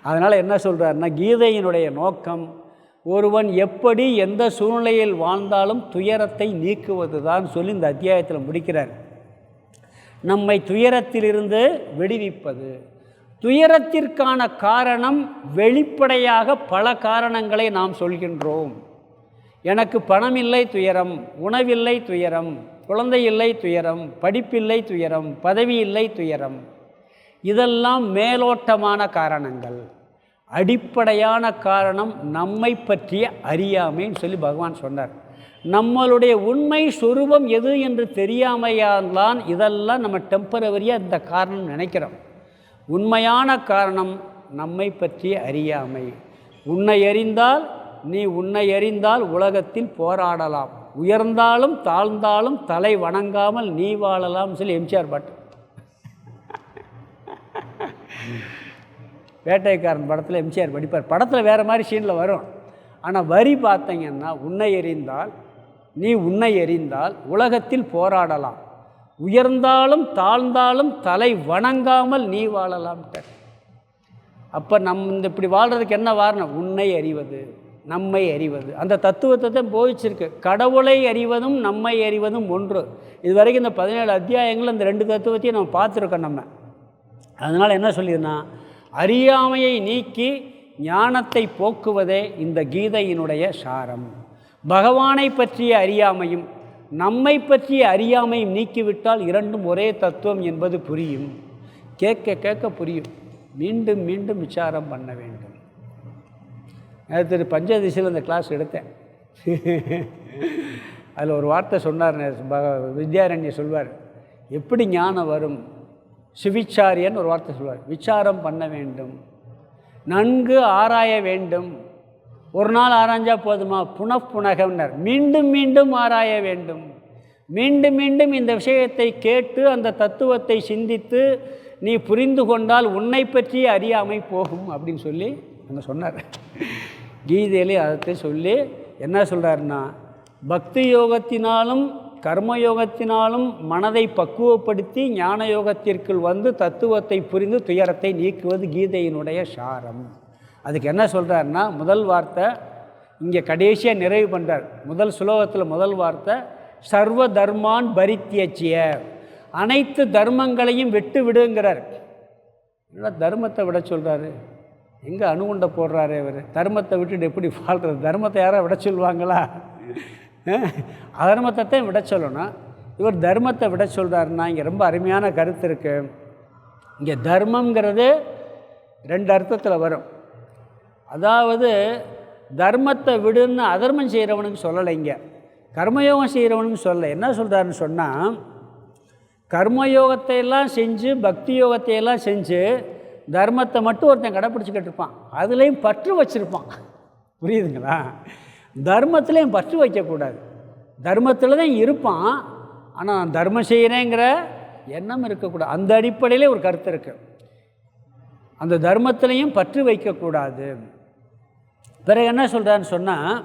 அதனால் என்ன சொல்கிறாருன்னா, கீதையினுடைய நோக்கம் ஒருவன் எப்படி எந்த சூழ்நிலையில் வாழ்ந்தாலும் துயரத்தை நீக்குவது தான் சொல்லி இந்த அத்தியாயத்தில் முடிக்கிறார். நம்மை துயரத்திலிருந்து விடுவிப்பது. துயரத்திற்கான காரணம் வெளிப்படையாக பல காரணங்களை நாம் சொல்கின்றோம். எனக்கு பணம் இல்லை துயரம், உணவில்லை துயரம், குழந்தை இல்லை துயரம், படிப்பில்லை துயரம், பதவி இல்லை துயரம். இதெல்லாம் மேலோட்டமான காரணங்கள். அடிப்படையான காரணம் நம்மை பற்றிய அறியாமைன்னு சொல்லி பகவான் சொன்னார். நம்மளுடைய உண்மை சொரூபம் எது என்று தெரியாமையால்தான் இதெல்லாம் நம்ம டெம்பரவரியாக இந்த காரணம் நினைக்கிறோம். உண்மையான காரணம் நம்மை பற்றிய அறியாமை. உன்னை அறிந்தால் நீ உன்னை அறிந்தால் உலகத்தில் போராடலாம், உயர்ந்தாலும் தாழ்ந்தாலும் தலை வணங்காமல் நீ வாழலாம் சொல்லி எம்ஜிஆர் பாட்டு. வேட்டைக்காரன் படத்தில் எம்ஜிஆர் படிப்பார். படத்தில் வேறு மாதிரி சீனில் வரும், ஆனால் வரி பார்த்தீங்கன்னா, உன்னை எறிந்தால் நீ உன்னை எறிந்தால் உலகத்தில் போராடலாம், உயர்ந்தாலும் தாழ்ந்தாலும் தலை வணங்காமல் நீ வாழலாம்ட்ட. அப்போ இந்த இப்படி வாழ்கிறதுக்கு என்ன வாரணம்? உன்னை அறிவது, நம்மை அறிவது. அந்த தத்துவத்தை தான் போதிச்சிருக்கு. கடவுளை அறிவதும் நம்மை அறிவதும் ஒன்று. இது வரைக்கும் இந்த 17 அத்தியாயங்கள் இந்த 2 தத்துவத்தையும் நம்ம பார்த்துருக்கோம் நம்ம. அதனால் என்ன சொல்லியிருந்தா, அறியாமையை நீக்கி ஞானத்தை போக்குவதே இந்த கீதையினுடைய சாரம். பகவானை பற்றிய அறியாமையும் நம்மை பற்றிய அறியாமையும் நீக்கிவிட்டால் இரண்டும் ஒரே தத்துவம் என்பது புரியும். கேட்க கேட்க புரியும். மீண்டும் மீண்டும் விசாரம் பண்ண வேண்டும். நேற்று பஞ்சதிசையில் இந்த கிளாஸ் எடுத்தேன். அதில் ஒரு வார்த்தை சொன்னார், வித்யாரண்யர் சொல்வார், எப்படி ஞானம் வரும்? சுவிச்சாரியன் ஒரு வார்த்தை சொல்வார், விசாரம் பண்ண வேண்டும், நன்கு ஆராய வேண்டும். ஒரு நாள் ஆராய்ஞ்சால் போதுமா? புனப்புனகம்னர், மீண்டும் மீண்டும் ஆராய வேண்டும். மீண்டும் மீண்டும் இந்த விஷயத்தை கேட்டு அந்த தத்துவத்தை சிந்தித்து நீ புரிந்து கொண்டால் உன்னை பற்றி அறியாமை போகும் அப்படின்னு சொல்லி அங்கே சொன்னார். கீதையிலே அதை சொல்லி என்ன சொல்கிறாருன்னா, பக்தி யோகத்தினாலும் கர்மயோகத்தினாலும் மனதை பக்குவப்படுத்தி ஞான யோகத்திற்குள் வந்து தத்துவத்தை புரிந்து துயரத்தை நீக்குவது கீதையினுடைய சாரம். அதுக்கு என்ன சொல்கிறாருன்னா, முதல் வார்த்தை இங்கே கடைசியாக நிறைவு பண்ணுறார். முதல் ஸ்லோகத்தில் முதல் வார்த்தை சர்வ தர்மான் பரித்தியச்சிய, அனைத்து தர்மங்களையும் விட்டு விடுங்கிறார். இல்லை தர்மத்தை விட சொல்கிறாரு, எங்கே அணுகுண்டை போடுறாரு இவர்? தர்மத்தை விட்டுட்டு எப்படி வாழ்கிறது? தர்மத்தை யாராவது விட சொல்லுவாங்களா? அதர்மத்தை தான் விட சொல்லணும். இவர் தர்மத்தை விட சொல்கிறாருன்னா இங்கே ரொம்ப அருமையான கருத்து இருக்குது. இங்கே தர்மங்கிறது 2 அர்த்தத்தில் வரும். அதாவது தர்மத்தை விடுன்னு அதர்மம் செய்கிறவனுக்கு சொல்லலை, இங்கே கர்மயோகம் செய்கிறவனுக்கு சொல்லலை. என்ன சொல்கிறாருன்னு சொன்னால், கர்மயோகத்தை எல்லாம் செஞ்சு பக்தி யோகத்தை எல்லாம் செஞ்சு தர்மத்தை மட்டும் ஒருத்தன் கடைப்பிடிச்சிக்கிட்டு இருப்பான். அதுலேயும் பற்று வச்சுருப்பான். புரியுதுங்களா? தர்மத்துலேயும் பற்று வைக்கக்கூடாது. தர்மத்தில் தான் இருப்பான், ஆனால் தர்மம் செய்கிறேங்கிற எண்ணம் இருக்கக்கூடாது. அந்த அடிப்படையிலே ஒரு கருத்து இருக்குது. அந்த தர்மத்திலையும் பற்று வைக்கக்கூடாது. பிறகு என்ன சொல்கிறான்னு சொன்னால்,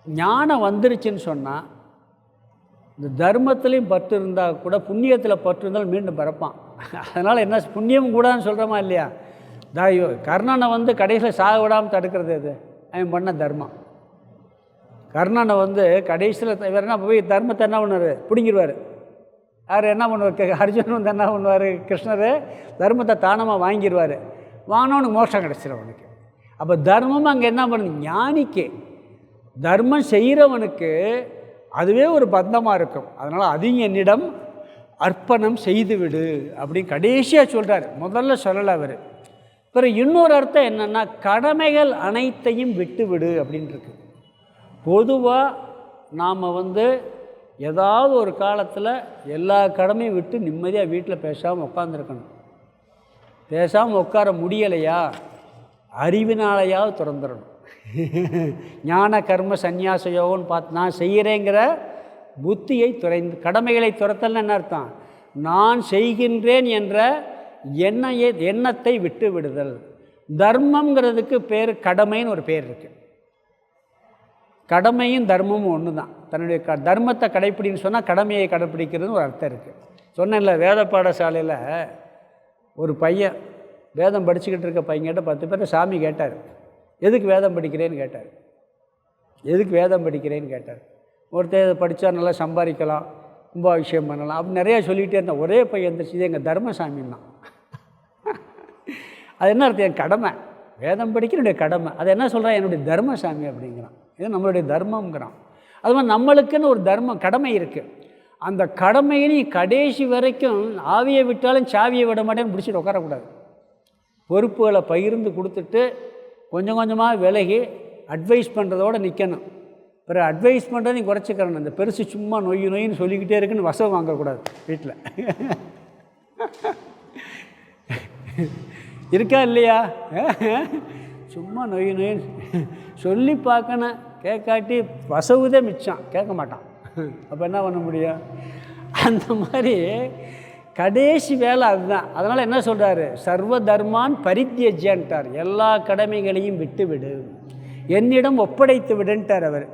ஞானம் வந்துருச்சுன்னு சொன்னால் இந்த தர்மத்திலையும் பற்று இருந்தால் கூட புண்ணியத்தில் பற்று இருந்தாலும் மீண்டும் பிறப்பான். அதனால் என்ன புண்ணியம் கூடாதுன்னு சொல்கிறோமா இல்லையா? கர்ணனை வந்து கடைசியில் சாக விடாமல் தடுக்கிறது எது? அவன் பண்ண தர்மம். கர்ணனை வந்து கடைசியில் வேறு என்ன போய் தர்மத்தை என்ன பண்ணுவார்? பிடிங்கிடுவார். யார் என்ன பண்ணுவார்? அர்ஜுனன் வந்து என்ன பண்ணுவார்? கிருஷ்ணர் தர்மத்தை தானமாக வாங்கிடுவார். வாங்கினவனுக்கு மோட்சம் கிடச்சிடும் அவனுக்கு. அப்போ தர்மம் அங்கே என்ன பண்ணுது? ஞானிக்கு தர்மம் செய்கிறவனுக்கு அதுவே ஒரு பந்தமாக இருக்கும். அதனால் அதையும் என்னிடம் அர்ப்பணம் செய்துவிடு அப்படின்னு கடைசியாக சொல்கிறார். முதல்ல சொல்லலை அவர். பிறகு இன்னொரு அர்த்தம் என்னென்னா, கடமைகள் அனைத்தையும் விட்டுவிடு அப்படின்ட்டுருக்கு. பொதுவாக நாம் வந்து ஏதாவது ஒரு காலத்தில் எல்லா கடமையும் விட்டு நிம்மதியாக வீட்டில் பேசாமல் உட்காந்துருக்கணும். பேசாமல் உட்கார முடியலையா, அறிவினாலையாவது திறந்துடணும். ஞான கர்ம சந்நியாச யோகம்னு பார்த்து நான் செய்கிறேங்கிற புத்தியை துறைந்து, கடமைகளை துரத்தல்னு என்ன அர்த்தம்? நான் செய்கின்றேன் என்ற எண்ணத்தை விட்டு விடுதல். தர்மங்கிறதுக்கு பேர் கடமைன்னு ஒரு பேர் இருக்குது. கடமையும் தர்மமும் ஒன்று தான். தன்னுடைய தர்மத்தை கடைப்பிடின்னு சொன்னால் கடமையை கடைப்பிடிக்கிறதுன்னு ஒரு அர்த்தம் இருக்குது. சொன்னேன்ல, வேத பாடசாலையில் ஒரு பையன் வேதம் படிச்சுக்கிட்டு இருக்க பையன்கிட்ட 10 பேர் சாமி கேட்டார், எதுக்கு வேதம் படிக்கிறேன்னு கேட்டார். எதுக்கு வேதம் படிக்கிறேன்னு கேட்டார். ஒருத்தர் இதை படித்தா நல்லா சம்பாதிக்கலாம், கும்பாபிஷேகம் பண்ணலாம் அப்படி நிறையா சொல்லிகிட்டே இருந்தேன். ஒரே பையன் இருந்துச்சு, இது எங்கள் தர்மசாமின்னா. அது என்ன அர்த்தம்? என் கடமை, வேதம் படிக்கிற என்னுடைய கடமை. அது என்ன சொல்கிறான்? என்னுடைய தர்மசாமி அப்படிங்கிறான். இது நம்மளுடைய தர்மங்கிறான். அது மாதிரி நம்மளுக்குன்னு ஒரு தர்மம் கடமை இருக்குது. அந்த கடமையிலையும் கடைசி வரைக்கும் ஆவியை விட்டாலும் சாவியை விட மாட்டேன்னு பிடிச்சிட்டு உட்காரக்கூடாது. பொறுப்புகளை பகிர்ந்து கொடுத்துட்டு கொஞ்சம் கொஞ்சமாக விலகி அட்வைஸ் பண்ணுறதோடு நிற்கணும். பிறகு அட்வைஸ் பண்ணுறதையும் குறைச்சிக்கிறணும். இந்த பெருசு சும்மா நொய்ன்னு சொல்லிக்கிட்டே இருக்குன்னு வசம் வாங்கக்கூடாது வீட்டில். இருக்கா இல்லையா? சும்மா நொய்ன்னு சொல்லி பார்க்கணும். கேட்காட்டி வசவுதே மிச்சம், கேட்க மாட்டான். அப்போ என்ன பண்ண முடியும்? அந்த மாதிரி கடைசி வேலை அதுதான். அதனால் என்ன சொல்கிறாரு? சர்வ தர்மான் பரித்யஜ்யன்ட்டார். எல்லா கடமைகளையும் விட்டு விடு, என்னிடம் ஒப்படைத்து விடுன்ட்டார் அவர்.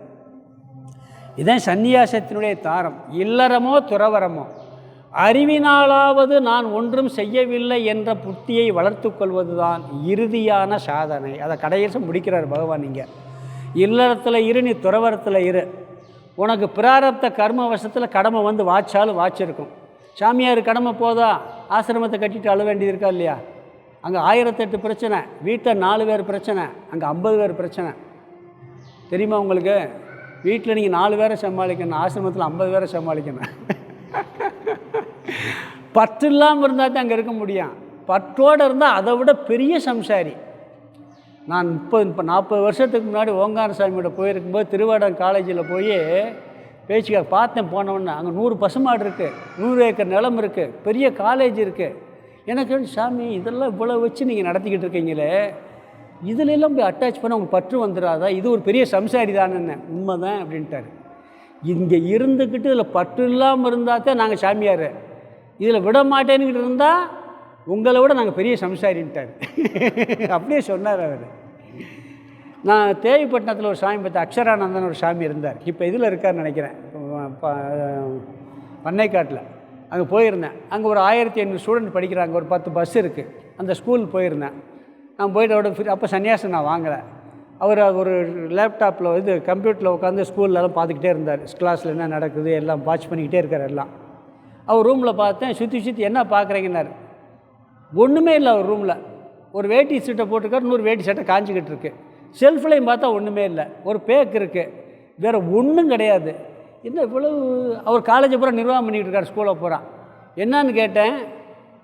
இதுதான் சந்நியாசத்தினுடைய தாரம். இல்லறமோ துறவரமோ அறிவினாலாவது நான் ஒன்றும் செய்யவில்லை என்ற புத்தியை வளர்த்து கொள்வது தான் இறுதியான சாதனை. அதை கடைசி முடிக்கிறார் பகவான். இங்கே இல்லறத்தில் இரு, நீ துறவரத்தில் இரு. உனக்கு பிராரப்த கர்ம வசத்தில் கடமை வந்து வாச்சாலும் வாச்சிருக்கும். சாமியார் கடமை போதா, ஆசிரமத்தை கட்டிட்டு அழ வேண்டியது இருக்கா இல்லையா? அங்கே 1008 பிரச்சனை, வீட்டில் 4 பேர் பிரச்சனை, அங்கே 50 பேர் பிரச்சனை. தெரியுமா உங்களுக்கு? வீட்டில் நீங்கள் 4 பேரை சமாளிக்கணும், ஆசிரமத்தில் 50 பேரை சமாளிக்கணும். பற்று இல்லாமல் இருந்தால் தான் அங்கே இருக்க முடியும். பற்றோடு இருந்தால் அதை விட பெரிய சம்சாரி. நான் இப்போ 40 வருஷத்துக்கு முன்னாடி ஓங்கார சாமியோட போயிருக்கும்போது திருவாடம் காலேஜில் போய் பேச்சுக்க பார்த்தேன். போனவொன்னே அங்கே 100 பசுமாடு இருக்குது, 100 ஏக்கர் நிலம் இருக்குது, பெரிய காலேஜ் இருக்குது. எனக்கு சாமி இதெல்லாம் இவ்வளோ வச்சு நீங்கள் நடத்திக்கிட்டு இருக்கீங்களே, இதிலெல்லாம் போய் அட்டாச் பண்ண உங்களுக்கு பற்று வந்துடாதா? இது ஒரு பெரிய சம்சாரி தானே. உண்மை தான் அப்படின்ட்டார். இங்கே இருந்துக்கிட்டு இதில் பற்று இல்லாமல் இருந்தால் தான் நாங்கள் சாமியார், இதில் விட மாட்டேன்னுக்கிட்டு இருந்தால் உங்களை விட நாங்கள் பெரிய சம்சாரின்ட்டார். அப்படியே சொன்னார் அவர். நான் தேவிப்பட்டினத்தில் ஒரு சாமி பார்த்து, அக்ஷரானந்தன் ஒரு சாமி இருந்தார். இப்போ இதில் இருக்கார்னு நினைக்கிறேன், பண்ணைக்காட்டில். அங்கே போயிருந்தேன். அங்கே ஒரு 1500 ஸ்டூடெண்ட் படிக்கிறாங்க. ஒரு 10 பஸ் இருக்குது. அந்த ஸ்கூல் போயிருந்தேன். நான் போய்ட்டு அவரோட அப்போ சன்னியாசம் நான் வாங்கலை. அவர் ஒரு லேப்டாப்பில் கம்ப்யூட்டரில் உட்காந்து ஸ்கூல்லலாம் பார்த்துக்கிட்டே இருந்தார். கிளாஸில் என்ன நடக்குது எல்லாம் வாட்ச் பண்ணிக்கிட்டே இருக்கார் எல்லாம். அவர் ரூமில் பார்த்தேன். சுற்றி என்ன பார்க்குறீங்கன்னாரு. ஒன்றுமே இல்லை அவர் ரூமில். ஒரு வேட்டி சட்டை போட்டிருக்காரு, 100 வேட்டி சட்டை காஞ்சிக்கிட்டு இருக்குது. செல்ஃப்லையும் பார்த்தா ஒன்றுமே இல்லை. ஒரு பேக் இருக்குது, வேறு ஒன்றும் கிடையாது. என்ன இவ்வளவு? அவர் காலேஜை பூரா நிர்வாகம் பண்ணிக்கிட்டு இருக்கார், ஸ்கூலில் போகிறான். என்னான்னு கேட்டேன்.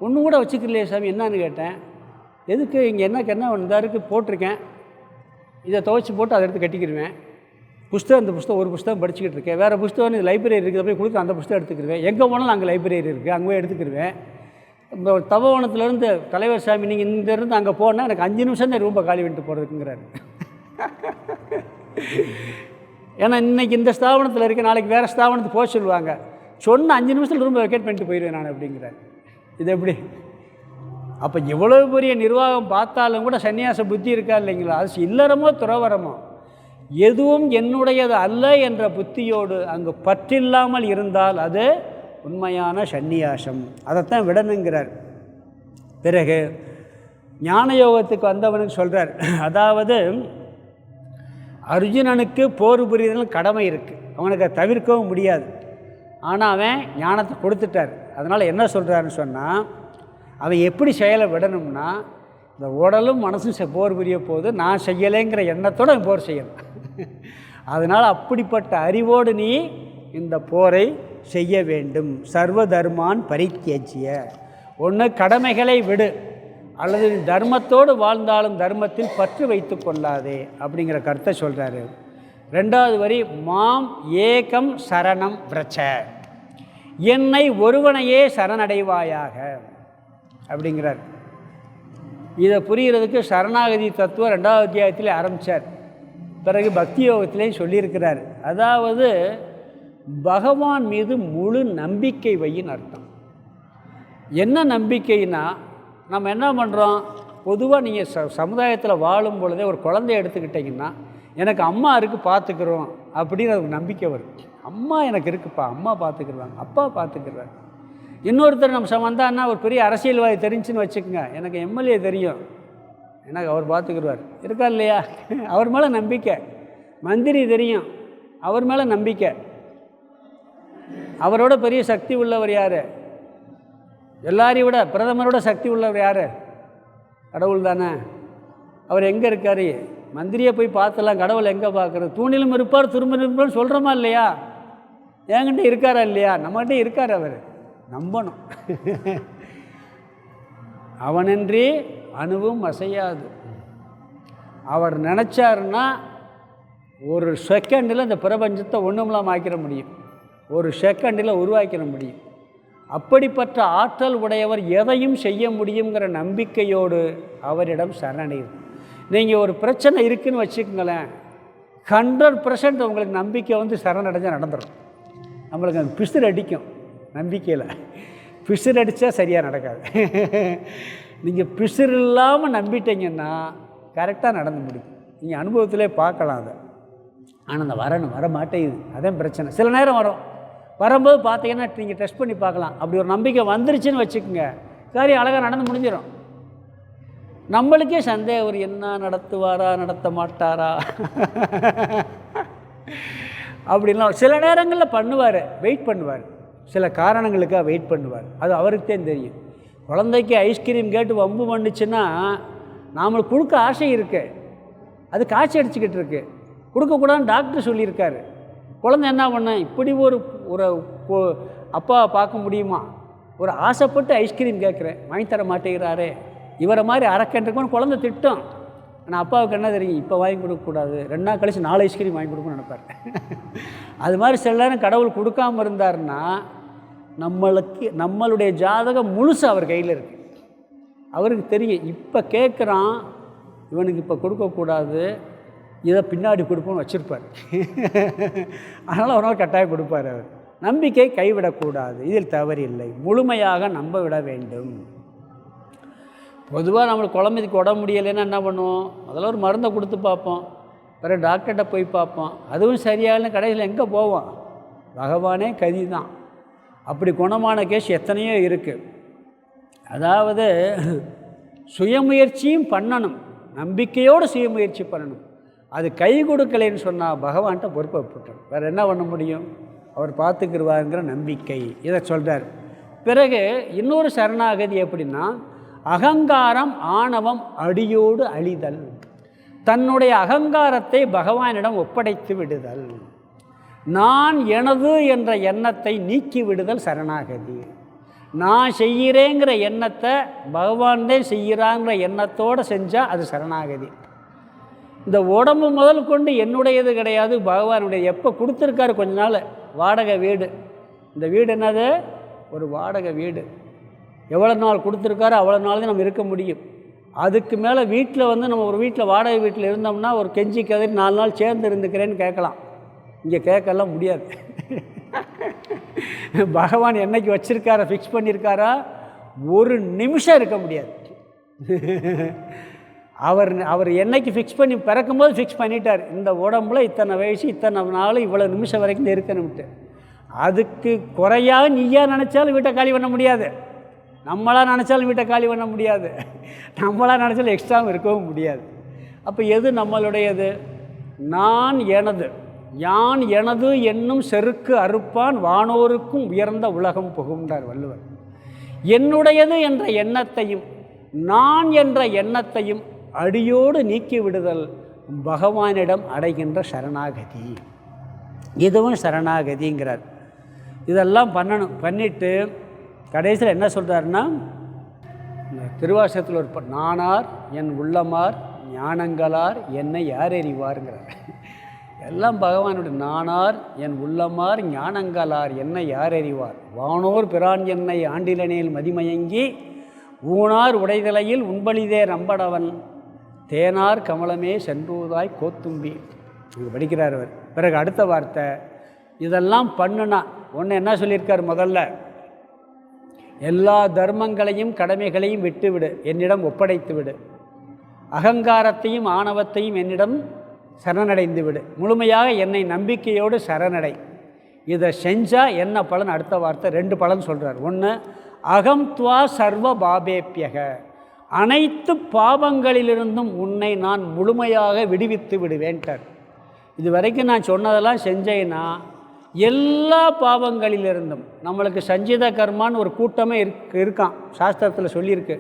ஒன்றும் கூட வச்சுக்கலையே சாமி, என்னான்னு கேட்டேன். எதுக்கு இங்கே என்ன வந்தாருக்கு போட்டிருக்கேன், இதை துவைச்சி போட்டு அதை எடுத்து கட்டிக்கிடுவேன். புஸ்தகம் இந்த புஸ்தகம் ஒரு புஸ்தகம் படிச்சுக்கிட்டு இருக்கேன், வேறு புஸ்தகம் இது லைப்ரரி இருக்குது போய் கொடுத்து அந்த புஸ்தகம் எடுத்துக்கிடுவேன். எங்கே போனாலும் அங்கே லைப்ரரி இருக்குது, அங்கே போய் எடுத்துக்கிடுவேன். இந்த தபோவனத்துலேருந்து தலைவர் சாமி நீங்கள் இங்கேருந்து அங்கே போனால் எனக்கு 5 நிமிஷம் தான் ரூம்பை காலி பண்ணிட்டு போகிறதுக்குங்கிறாரு. ஏன்னா இன்றைக்கி இந்த ஸ்தாபனத்தில் இருக்க, நாளைக்கு வேறு ஸ்தாபனத்துக்கு போக சொல்லுவாங்க, சொன்ன 5 நிமிஷத்தில் ரூம்பை வெக்கேட் பண்ணிட்டு போயிடுவேன் நான் அப்படிங்கிறார். இது எப்படி? அப்போ எவ்வளோ பெரிய நிர்வாகம் பார்த்தாலும் கூட சன்னியாச புத்தி இருக்கா இல்லைங்களா? அது இல்லறமோ துறவரமோ எதுவும் என்னுடையது அல்ல என்ற புத்தியோடு அங்கு பற்றில்லாமல் இருந்தால் அது உண்மையான சந்நியாசம். அதைத்தான் விடணுங்கிறார். பிறகு ஞான யோகத்துக்கு வந்தவனுக்கு சொல்கிறார், அதாவது அர்ஜுனனுக்கு போர் புரிதல் கடமை இருக்குது, அவனுக்கு அதை தவிர்க்கவும் முடியாது. ஆனால் அவன் ஞானத்தை கொடுத்துட்டார். அதனால் என்ன சொல்கிறாருன்னு சொன்னால், அவன் எப்படி செயலை விடணும்னா, இந்த உடலும் மனசும் போர் புரிய போது நான் செய்யலைங்கிற எண்ணத்தோடு அவன் போர் செய்யணும். அதனால் அப்படிப்பட்ட அறிவோடு நீ இந்த போரை செய்ய வேண்டும். சர்வ தர்மான் பரித்தியஜ்ய, ஒன்று கடமைகளை விடு, அல்லது தர்மத்தோடு வாழ்ந்தாலும் தர்மத்தில் பற்று வைத்து கொள்ளாதே அப்படிங்கிற கருத்தை சொல்கிறாரு. 2வது வரி, மாம் ஏகம் சரணம் விரச்ச, என்னை ஒருவனையே சரணடைவாயாக அப்படிங்கிறார். இதை புரிகிறதுக்கு சரணாகதி தத்துவம் 2வது அத்தியாயத்தில் ஆரம்பித்தார். பிறகு பக்தி யோகத்திலேயும் சொல்லியிருக்கிறார். அதாவது பகவான் மீது முழு நம்பிக்கை வையின் அர்த்தம். என்ன நம்பிக்கைன்னா, நம்ம என்ன பண்ணுறோம், பொதுவாக நீங்கள் சமுதாயத்தில் வாழும் பொழுதே ஒரு குழந்தைய எடுத்துக்கிட்டிங்கன்னா, எனக்கு அம்மா இருக்குது பார்த்துக்கிறோம் அப்படின்னு ஒரு நம்பிக்கை வரும். அம்மா எனக்கு இருக்குப்பா, அம்மா பார்த்துக்கிடுவாங்க, அப்பா பார்த்துக்கிறாங்க. இன்னொருத்தர் நம்ம வந்தான்னா, ஒரு பெரிய அரசியல்வாதி தெரிஞ்சுன்னு வச்சுக்கோங்க, எனக்கு எம்எல்ஏ தெரியும், எனக்கு அவர் பார்த்துக்கிடுவார், இருக்கா இல்லையா? அவர் மேலே நம்பிக்கை. மந்திரி தெரியும், அவர் மேலே நம்பிக்கை. அவரோட பெரிய சக்தி உள்ளவர் யார்? எல்லாரையும் விட பிரதமரோட சக்தி உள்ளவர் யார்? கடவுள் தானே. அவர் எங்கே இருக்கார்? மந்திரியை போய் பார்த்தலாம், கடவுள் எங்கே பார்க்குறது? தூணிலும் இருப்பார் திரும்ப இருப்பார்னு சொல்கிறோமா இல்லையா? என்கிட்ட இருக்காரா இல்லையா? நம்மகிட்ட இருக்கார். அவர் நம்பணும். அவனின்றி அணுவும் அசையாது. அவர் நினச்சாருன்னா ஒரு செகண்டில் இந்த பிரபஞ்சத்தை ஒன்றுமில்லாமல் ஆக்கிட முடியும், ஒரு செகண்டில் உருவாக்கிட முடியும். அப்படிப்பட்ட ஆற்றல் உடையவர் எதையும் செய்ய முடியுங்கிற நம்பிக்கையோடு அவரிடம் சரணடையும். நீங்கள் ஒரு பிரச்சனை இருக்குதுன்னு வச்சுக்கோங்களேன், 100% உங்களுக்கு நம்பிக்கை வந்து சரணடைஞ்சால் நடந்துடும். நம்மளுக்கு அந்த பிசுறு அடிக்கும் நம்பிக்கையில். பிசுறு அடித்தா சரியாக நடக்காது. நீங்கள் பிசுறு இல்லாமல் நம்பிட்டீங்கன்னா கரெக்டாக நடந்து முடியும். நீங்கள் அனுபவத்திலே பார்க்கலாம் அதை. ஆனால் அந்த வர மாட்டேங்குது, அதான் பிரச்சனை. சில நேரம் வரும், வரும்போது பார்த்தீங்கன்னா நீங்கள் டெஸ்ட் பண்ணி பார்க்கலாம். அப்படி ஒரு நம்பிக்கை வந்துருச்சுன்னு வச்சுக்கோங்க, காரியம் அழகாக நடந்து முடிஞ்சிடும். நம்மளுக்கே சந்தேகம் ஒரு, என்ன நடத்துவாரா நடத்த மாட்டாரா அப்படின்லாம் சில நேரங்களில் பண்ணுவார், வெயிட் பண்ணுவார், சில காரணங்களுக்காக வெயிட் பண்ணுவார். அது அவருக்கு தான் தெரியும். குழந்தைக்கு ஐஸ்கிரீம் கேட்டு வம்பு பண்ணுச்சுன்னா நாமளுக்கு கொடுக்க ஆசை இருக்குது, அது காய்ச்சி அடிச்சுக்கிட்டு இருக்கு, கொடுக்கக்கூடாதுன்னு டாக்டர் சொல்லியிருக்காரு. குழந்தை என்ன பண்ண, இப்படி ஒரு அப்பா பார்க்க முடியுமா? ஒரு ஆசைப்பட்டு ஐஸ்கிரீம் கேட்குறேன், வாங்கி தர மாட்டேங்கிறாரே, இவரை மாதிரி அரக்கன்றிருக்கோன்னு குழந்தை திட்டம். ஆனால் அப்பாவுக்கு என்ன தெரியும், இப்போ வாங்கி கொடுக்கக்கூடாது, 2 நாள் கழிச்சு 4 ஐஸ்கிரீம் வாங்கி கொடுக்கணும்னு நினைப்பார். அது மாதிரி சில நேரம் கடவுள் கொடுக்காமல் இருந்தார்னா நம்மளுடைய ஜாதகம் முழுசு அவர் கையில் இருக்குது. அவருக்கு தெரியும், இப்போ கேட்குறான், இவனுக்கு இப்போ கொடுக்கக்கூடாது, இதை பின்னாடி கொடுப்போன்னு வச்சுருப்பார். அதனால் ஒரு நாள் கட்டாயம் கொடுப்பார். அவர் நம்பிக்கை கைவிடக்கூடாது, இதில் தவறில்லை, முழுமையாக நம்ப விட வேண்டும். பொதுவாக நம்மளுக்கு குழந்தைக்கு உடம்பு முடியலைன்னா என்ன பண்ணுவோம், அதில் ஒரு மருந்தை கொடுத்து பார்ப்போம், வேறு டாக்டர்கிட்ட போய் பார்ப்போம், அதுவும் சரியாகலன்னு கடைசியில் எங்கே போவோம், பகவானே கதி தான். அப்படி குணமான கேஸ் எத்தனையோ இருக்குது. அதாவது சுயமுயற்சியும் பண்ணணும், நம்பிக்கையோடு சுயமுயற்சி பண்ணணும். அது கை கொடுக்கலைன்னு சொன்னால் பகவான்கிட்ட பொறுப்பை விட்டுட்டோம், வேறு என்ன பண்ண முடியும், அவர் பார்த்துக்கிடுவாருங்கிற நம்பிக்கை, இதை சொல்கிறார். பிறகு இன்னொரு சரணாகதி எப்படின்னா, அகங்காரம் ஆணவம் அடியோடு அழிதல், தன்னுடைய அகங்காரத்தை பகவானிடம் ஒப்படைத்து விடுதல், நான் எனது என்ற எண்ணத்தை நீக்கி விடுதல் சரணாகதி. நான் செய்கிறேங்கிற எண்ணத்தை பகவான் தான் செய்கிறாங்கிற எண்ணத்தோடு செஞ்சால் அது சரணாகதி. இந்த உடம்பு முதல் கொண்டு என்னுடையது கிடையாது, பகவானுடைய. எப்போ கொடுத்துருக்காரு கொஞ்ச நாள் வாடகை வீடு. இந்த வீடு என்னது? ஒரு வாடகை வீடு. எவ்வளோ நாள் கொடுத்துருக்காரோ அவ்வளோ நாள் தான் நம்ம இருக்க முடியும். அதுக்கு மேலே வீட்டில் வந்து நம்ம ஒரு வீட்டில் வாடகை வீட்டில் இருந்தோம்னா ஒரு கெஞ்சி கதறி 4 நாள் சேர்ந்து இருந்துக்கிறேன்னு கேட்கலாம். இங்கே கேட்கலாம் முடியாது. பகவான் என்னைக்கு வச்சுருக்காரா, ஃபிக்ஸ் பண்ணியிருக்காரா, ஒரு நிமிஷம் இருக்க முடியாது. அவர் என்னைக்கு ஃபிக்ஸ் பண்ணி பிறக்கும்போது ஃபிக்ஸ் பண்ணிட்டார். இந்த உடம்புல இத்தனை வயசு இத்தனை நாள் இவ்வளோ நிமிஷம் வரைக்கும் இருக்கணும்ட்டு. அதுக்கு குறையாக நீயா நினச்சாலும் வீட்டை காலி பண்ண முடியாது, நம்மளாக நினச்சாலும் வீட்டை காலி பண்ண முடியாது, நம்மளாக நினச்சாலும் எக்ஸ்ட்ராவும் இருக்கவும் முடியாது. அப்போ எது நம்மளுடையது? நான் எனது, யான் எனது என்னும் செருக்கு அறுப்பான் வானோருக்கும் உயர்ந்த உலகம் புகுந்தார் வள்ளுவர். என்னுடையது என்ற எண்ணத்தையும் நான் என்ற எண்ணத்தையும் அடியோடு நீக்கி விடுதல் பகவானிடம் அடைகின்ற சரணாகதி. இதுவும் சரணாகதிங்கிறார். இதெல்லாம் பண்ணணும். பண்ணிவிட்டு கடைசியில் என்ன சொல்கிறாருன்னா, திருவாசகத்தில் ஒரு நானார் என் உள்ளமார் ஞானங்களார் என்னை யார் அறிவாருங்கிறார். எல்லாம் பகவானுடைய. நானார் என் உள்ளமார் ஞானங்களார் என்னை யார் அறிவார், வானோர் பிரான் என்னை ஆண்டிலனேல் மதிமயங்கி ஊனார் உடைதலையில் உண்பளிதே ரம்படவன் தேனார் கமலமே சென்றூதாய் கோத்தும்பி. இங்கே படிக்கிறார் அவர். பிறகு அடுத்த வார்த்தை, இதெல்லாம் பண்ணுனா ஒன்று என்ன சொல்லியிருக்கார்? முதல்ல எல்லா தர்மங்களையும் கடமைகளையும் விட்டுவிடு, என்னிடம் ஒப்படைத்து விடு. அகங்காரத்தையும் ஆணவத்தையும் என்னிடம் சரணடைந்து விடு. முழுமையாக என்னை நம்பிக்கையோடு சரணடை. இதை செஞ்சால் என்ன பலன்? அடுத்த வார்த்தை 2 பலன் சொல்கிறார். ஒன்று, அகம் துவா சர்வ பாபேப்பியக, அனைத்து பாவங்களிலிருந்தும் உன்னை நான் முழுமையாக விடுவித்து விடுவேன்ட்டார். இது வரைக்கும் நான் சொன்னதெல்லாம் செஞ்சேன்னா எல்லா பாவங்களிலிருந்தும், நம்மளுக்கு சஞ்சித கர்மான்னு ஒரு கூட்டமே இருக்கான், சாஸ்திரத்தில் சொல்லியிருக்கு.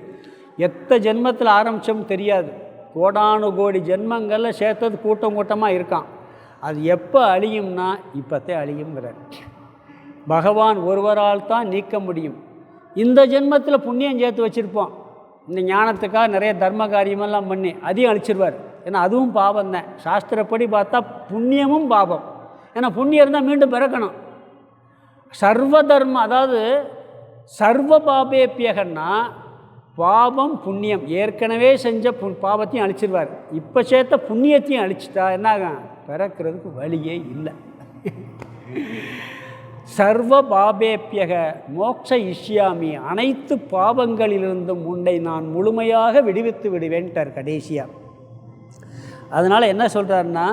எத்தனை ஜென்மத்தில் ஆரம்பித்தோம் தெரியாது, கோடானு கோடி ஜென்மங்களில் சேர்த்தது கூட்டம் கூட்டமாக இருக்கான். அது எப்போ அழியும்னா இப்போத்தே அழியுங்கிறார். பகவான் ஒருவரால் தான் நீக்க முடியும். இந்த ஜென்மத்தில் புண்ணியம் சேர்த்து வச்சுருப்போம், இந்த ஞானத்துக்காக நிறைய தர்ம காரியமெல்லாம் பண்ணி அதையும் அழிச்சிருவார். ஏன்னா அதுவும் பாவம் தான். சாஸ்திரப்படி பார்த்தா புண்ணியமும் பாவம். ஏன்னா புண்ணியம் இருந்தால் மீண்டும் பிறக்கணும். சர்வ தர்மம், அதாவது சர்வ பாபேப்பியகன்னா பாவம் புண்ணியம், ஏற்கனவே செஞ்ச பாவத்தையும் அழிச்சிருவார். இப்போ சேர்த்த புண்ணியத்தையும் அழிச்சிட்டா என்னாகும்? பிறக்கிறதுக்கு வழியே இல்லை. சர்வ பாபேப்பியக மோட்ச இஷ்யாமி, அனைத்து பாவங்களிலிருந்தும் உன்னை நான் முழுமையாக விடுவித்து விடுவேன்ட்டார் கடைசியாக. அதனால் என்ன சொல்கிறாருன்னா,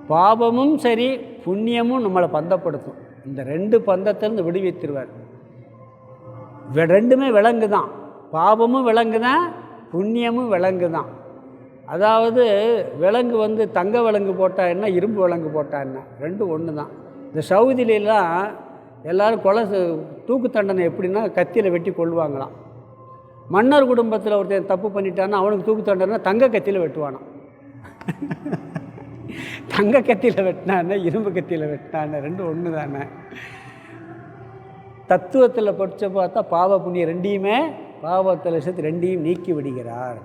பாவமும் சரி புண்ணியமும் நம்மளை பந்தப்படுத்தும். இந்த 2 பந்தத்திலிருந்து விடுவித்துருவார். ரெண்டுமே விலங்கு தான், பாவமும் விலங்கு தான், புண்ணியமும் விலங்கு தான். அதாவது விலங்கு வந்து தங்க விலங்கு போட்டால் என்ன, இரும்பு விலங்கு போட்டால் என்ன, ரெண்டும் ஒன்று தான். இந்த சவுதியிலலாம் எல்லோரும் தூக்கு தண்டனை எப்படின்னா கத்தியில் வெட்டி கொள்வாங்களாம். மன்னர் குடும்பத்தில் ஒருத்தன் தப்பு பண்ணிட்டான்னா அவனுக்கு தூக்கு தண்டனை தங்க கத்தியில் வெட்டுவானான். தங்க கத்தியில் வெட்டினான்னு இரும்பு கத்தியில் வெட்டினான்னு ரெண்டும் ஒன்று தானே. தத்துவத்தில் படித்த பார்த்தா பாவ புண்ணியம் ரெண்டையுமே, பாவத்தில் சேர்த்து ரெண்டையும் நீக்கி விடுகிறார்.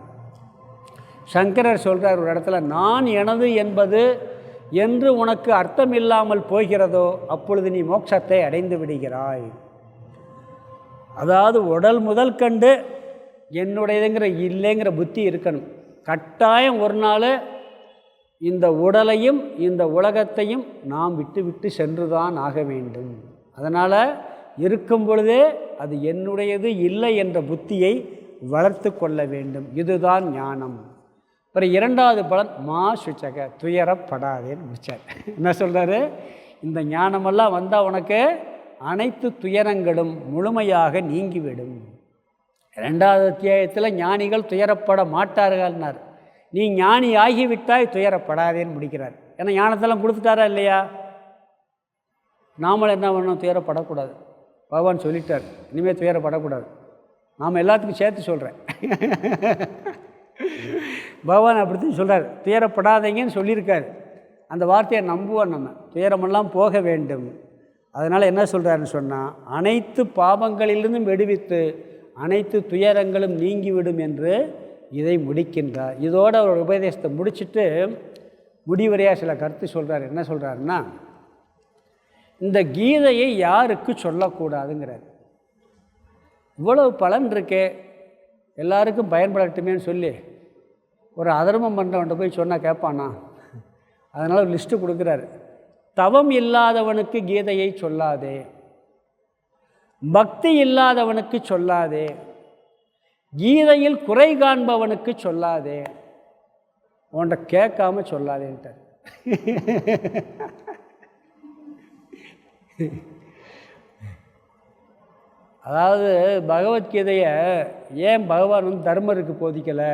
சங்கரர் சொல்கிறார் ஒரு இடத்துல, நான் எனது என்பது என்று உனக்கு அர்த்தம் இல்லாமல் போகிறதோ அப்பொழுது நீ மோட்சத்தை அடைந்து விடுகிறாய். அதாவது உடல் முதல் கண்டு என்னுடையதுங்கிற இல்லைங்கிற புத்தி இருக்கணும். கட்டாயம் ஒரு நாள் இந்த உடலையும் இந்த உலகத்தையும் நாம் விட்டு விட்டு சென்றுதான் ஆக வேண்டும். அதனால் இருக்கும் பொழுதே அது என்னுடையது இல்லை என்ற புத்தியை வளர்த்து கொள்ள வேண்டும். இதுதான் ஞானம். அப்புறம் 2வது பலன், மா சுச்சக, துயரப்படாதேன்னு முடித்தார். என்ன சொல்கிறாரு? இந்த ஞானமெல்லாம் வந்தால் உனக்கு அனைத்து துயரங்களும் முழுமையாக நீங்கிவிடும். 2வது அத்தியாயத்தில் ஞானிகள் துயரப்பட மாட்டார்கள்னார். நீ ஞானி ஆகிவிட்டாய் துயரப்படாதேன்னு முடிக்கிறார். ஏன்னா ஞானத்தெல்லாம் கொடுத்துட்டாரா இல்லையா? நாமளும் என்ன பண்ணணும்? துயரப்படக்கூடாது. பகவான் சொல்லிட்டார், இனிமேல் துயரப்படக்கூடாது. நாம் எல்லாத்துக்கும் சேர்த்து சொல்கிறேன். பகவான் அப்படித்தான் சொல்கிறார், துயரப்படாதீங்கன்னு சொல்லியிருக்கார். அந்த வார்த்தையை நம்புவோம் நம்ம. துயரமெல்லாம் போக வேண்டும். அதனால் என்ன சொல்கிறாருன்னு சொன்னால், அனைத்து பாவங்களிலிருந்தும் விடுவித்து அனைத்து துயரங்களும் நீங்கிவிடும் என்று இதை முடிக்கின்றார். இதோடு அவர் உபதேசத்தை முடிச்சுட்டு முடிவரையாக சில கருத்து சொல்கிறார். என்ன சொல்கிறாருன்னா, இந்த கீதையை யாருக்கு சொல்லக்கூடாதுங்கிறார். இவ்வளவு பலன் இருக்கே, எல்லாருக்கும் பயன்படட்டுமேன்னு சொல்லி ஒரு அதர்மம் பண்ணுறவன்ட்ட போய் சொன்னால் கேட்பானா? அதனால் ஒரு லிஸ்ட்டு கொடுக்குறாரு. தவம் இல்லாதவனுக்கு கீதையை சொல்லாதே, பக்தி இல்லாதவனுக்கு சொல்லாதே, கீதையில் குறை காண்பவனுக்கு சொல்லாதே, உன்கிட்ட கேட்காம சொல்லாதேன்ட்டார். அதாவது பகவத்கீதையை ஏன் பகவான் வந்து தர்மருக்கு போதிக்கலை,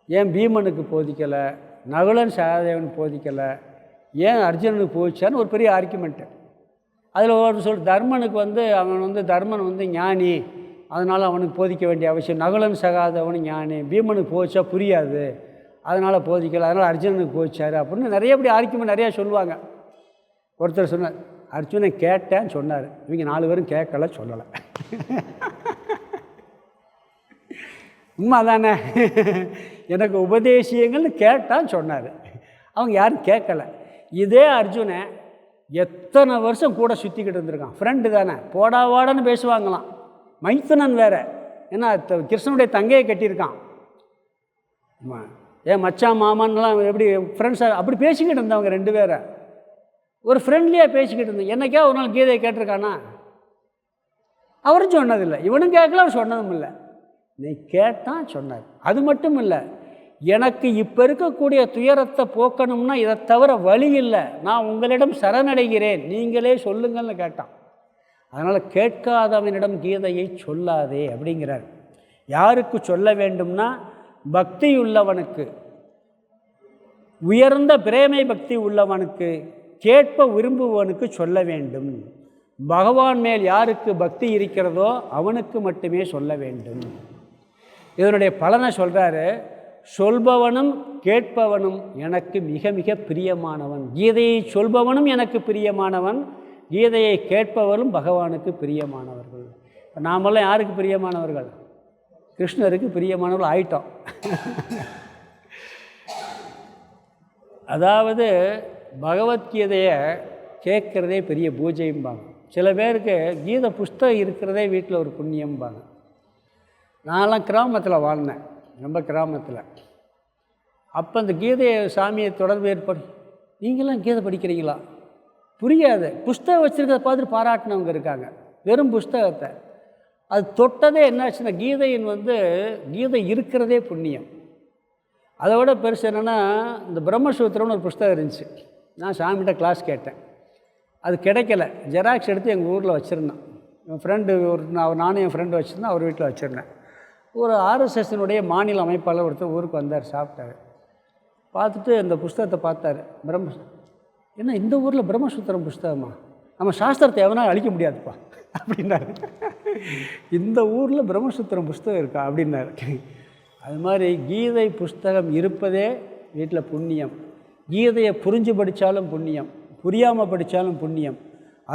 ஏன் பீமனுக்கு போதிக்கலை, நகுலன் சகாதேவன் போதிக்கலை, ஏன் அர்ஜுனனுக்கு போதிச்சான்னு ஒரு பெரிய ஆர்குமெண்ட்டு. அதில் ஒரு தர்மனுக்கு வந்து அவன் வந்து தர்மன் வந்து ஞானி, அதனால் அவனுக்கு போதிக்க வேண்டிய அவசியம். நகுலன் சகாதேவன் ஞானி, பீமனுக்கு போதிச்சா புரியாது, அதனால் போதிக்கலை, அதனால் அர்ஜுனனுக்கு போதிச்சார் அப்படின்னு நிறைய இப்படி ஆர்குமெண்ட் நிறையா சொல்லுவாங்க. ஒருத்தர் சொன்னார், அர்ஜுனன் கேட்டேன்னு சொன்னார், இவங்க 4 பேரும் கேட்கல சொல்லலை. உண்மை தானே? எனக்கு உபதேசியங்கள்னு கேட்டான்னு சொன்னார், அவங்க யாரும் கேட்கலை. இதே அர்ஜுனன் எத்தனை வருஷம் கூட சுற்றிக்கிட்டு இருந்திருக்கான். ஃப்ரெண்டு தானே, போடாவாடன்னு பேசுவாங்களாம். மைத்துனன் வேறு, ஏன்னா கிருஷ்ணனுடைய தங்கையை கட்டியிருக்கான். ஏன் மச்சான் மாமான்லாம் எப்படி ஃப்ரெண்ட்ஸாக அப்படி பேசிக்கிட்டு இருந்தவங்க 2 பேரை. ஒரு ஃப்ரெண்ட்லியாக பேசிக்கிட்டு இருந்தேன். என்னைக்கா ஒரு நாள் கீதையை கேட்டிருக்கானா? அவரும் சொன்னதில்லை, இவனும் கேட்கல, அவர் சொன்னதும் இல்லை. நீ கேட்டான் சொன்னார். அது மட்டும் இல்லை, எனக்கு இப்போ இருக்கக்கூடிய துயரத்தை போக்கணும்னா இதை தவிர வழி இல்லை, நான் உங்களிடம் சரணடைகிறேன், நீங்களே சொல்லுங்கள்னு கேட்டான். அதனால் கேட்காதவனிடம் கீதையை சொல்லாதே அப்படிங்கிறார். யாருக்கு சொல்ல வேண்டும்னா, பக்தி உள்ளவனுக்கு, உயர்ந்த பிரேமை பக்தி உள்ளவனுக்கு, கேட்ப விரும்புவனுக்கு சொல்ல வேண்டும். பகவான் மேல் யாருக்கு பக்தி இருக்கிறதோ அவனுக்கு மட்டுமே சொல்ல வேண்டும். இதனுடைய பலனை சொல்கிறாரு. சொல்பவனும் கேட்பவனும் எனக்கு மிக மிக பிரியமானவன். கீதையை சொல்பவனும் எனக்கு பிரியமானவன், கீதையை கேட்பவரும் பகவானுக்கு பிரியமானவர்கள். நாமெல்லாம் யாருக்கு பிரியமானவர்கள்? கிருஷ்ணருக்கு பிரியமானவர்கள் ஆயிட்டோம். அதாவது பகவத்கீதையை கேட்குறதே பெரிய பூஜையும்பாங்க. சில பேருக்கு கீதை புஸ்தகம் இருக்கிறதே வீட்டில் ஒரு புண்ணியம்பாங்க. நான்லாம் கிராமத்தில் வாழ்ந்தேன், ரொம்ப கிராமத்தில். அப்போ அந்த கீதையை சாமியை தொடர்பு ஏற்படும், நீங்களாம் கீதை படிக்கிறீங்களா? புரியாது. புஸ்தகம் வச்சுருக்கிறத பார்த்துட்டு பாராட்டினவங்க இருக்காங்க. வெறும் புஸ்தகத்தை அது தொட்டதே என்னாச்சுன்னா, கீதையின் கீதை இருக்கிறதே புண்ணியம். அதை விட பெருசு என்னென்னா, இந்த பிரம்மசூத்திரம்னு ஒரு புஸ்தகம் இருந்துச்சு. நான் சாமிகிட்ட கிளாஸ் கேட்டேன், அது கிடைக்கல. ஜெராக்ஸ் எடுத்து எங்கள் ஊரில் வச்சுருந்தேன். என் ஃப்ரெண்டு நானும் என் ஃப்ரெண்டு வச்சுருந்தேன், அவர் வீட்டில் வச்சுருந்தேன். ஒரு RSSனுடைய மாநில அமைப்பாளர் ஒருத்தர் ஊருக்கு வந்தார், சாப்பிட்டார். பார்த்துட்டு இந்த புஸ்தகத்தை பார்த்தார். என்ன இந்த ஊரில் பிரம்மசூத்திரம் புஸ்தகமா? நம்ம சாஸ்திரத்தை எவனால் அழிக்க முடியாதுப்பா அப்படின்னாரு. இந்த ஊரில் பிரம்மசூத்திரம் புஸ்தகம் இருக்கா அப்படின்னாரு. அது மாதிரி கீதை புஸ்தகம் இருப்பதே வீட்டில் புண்ணியம். கீதையை புரிஞ்சு படித்தாலும் புண்ணியம், புரியாமல் படித்தாலும் புண்ணியம்.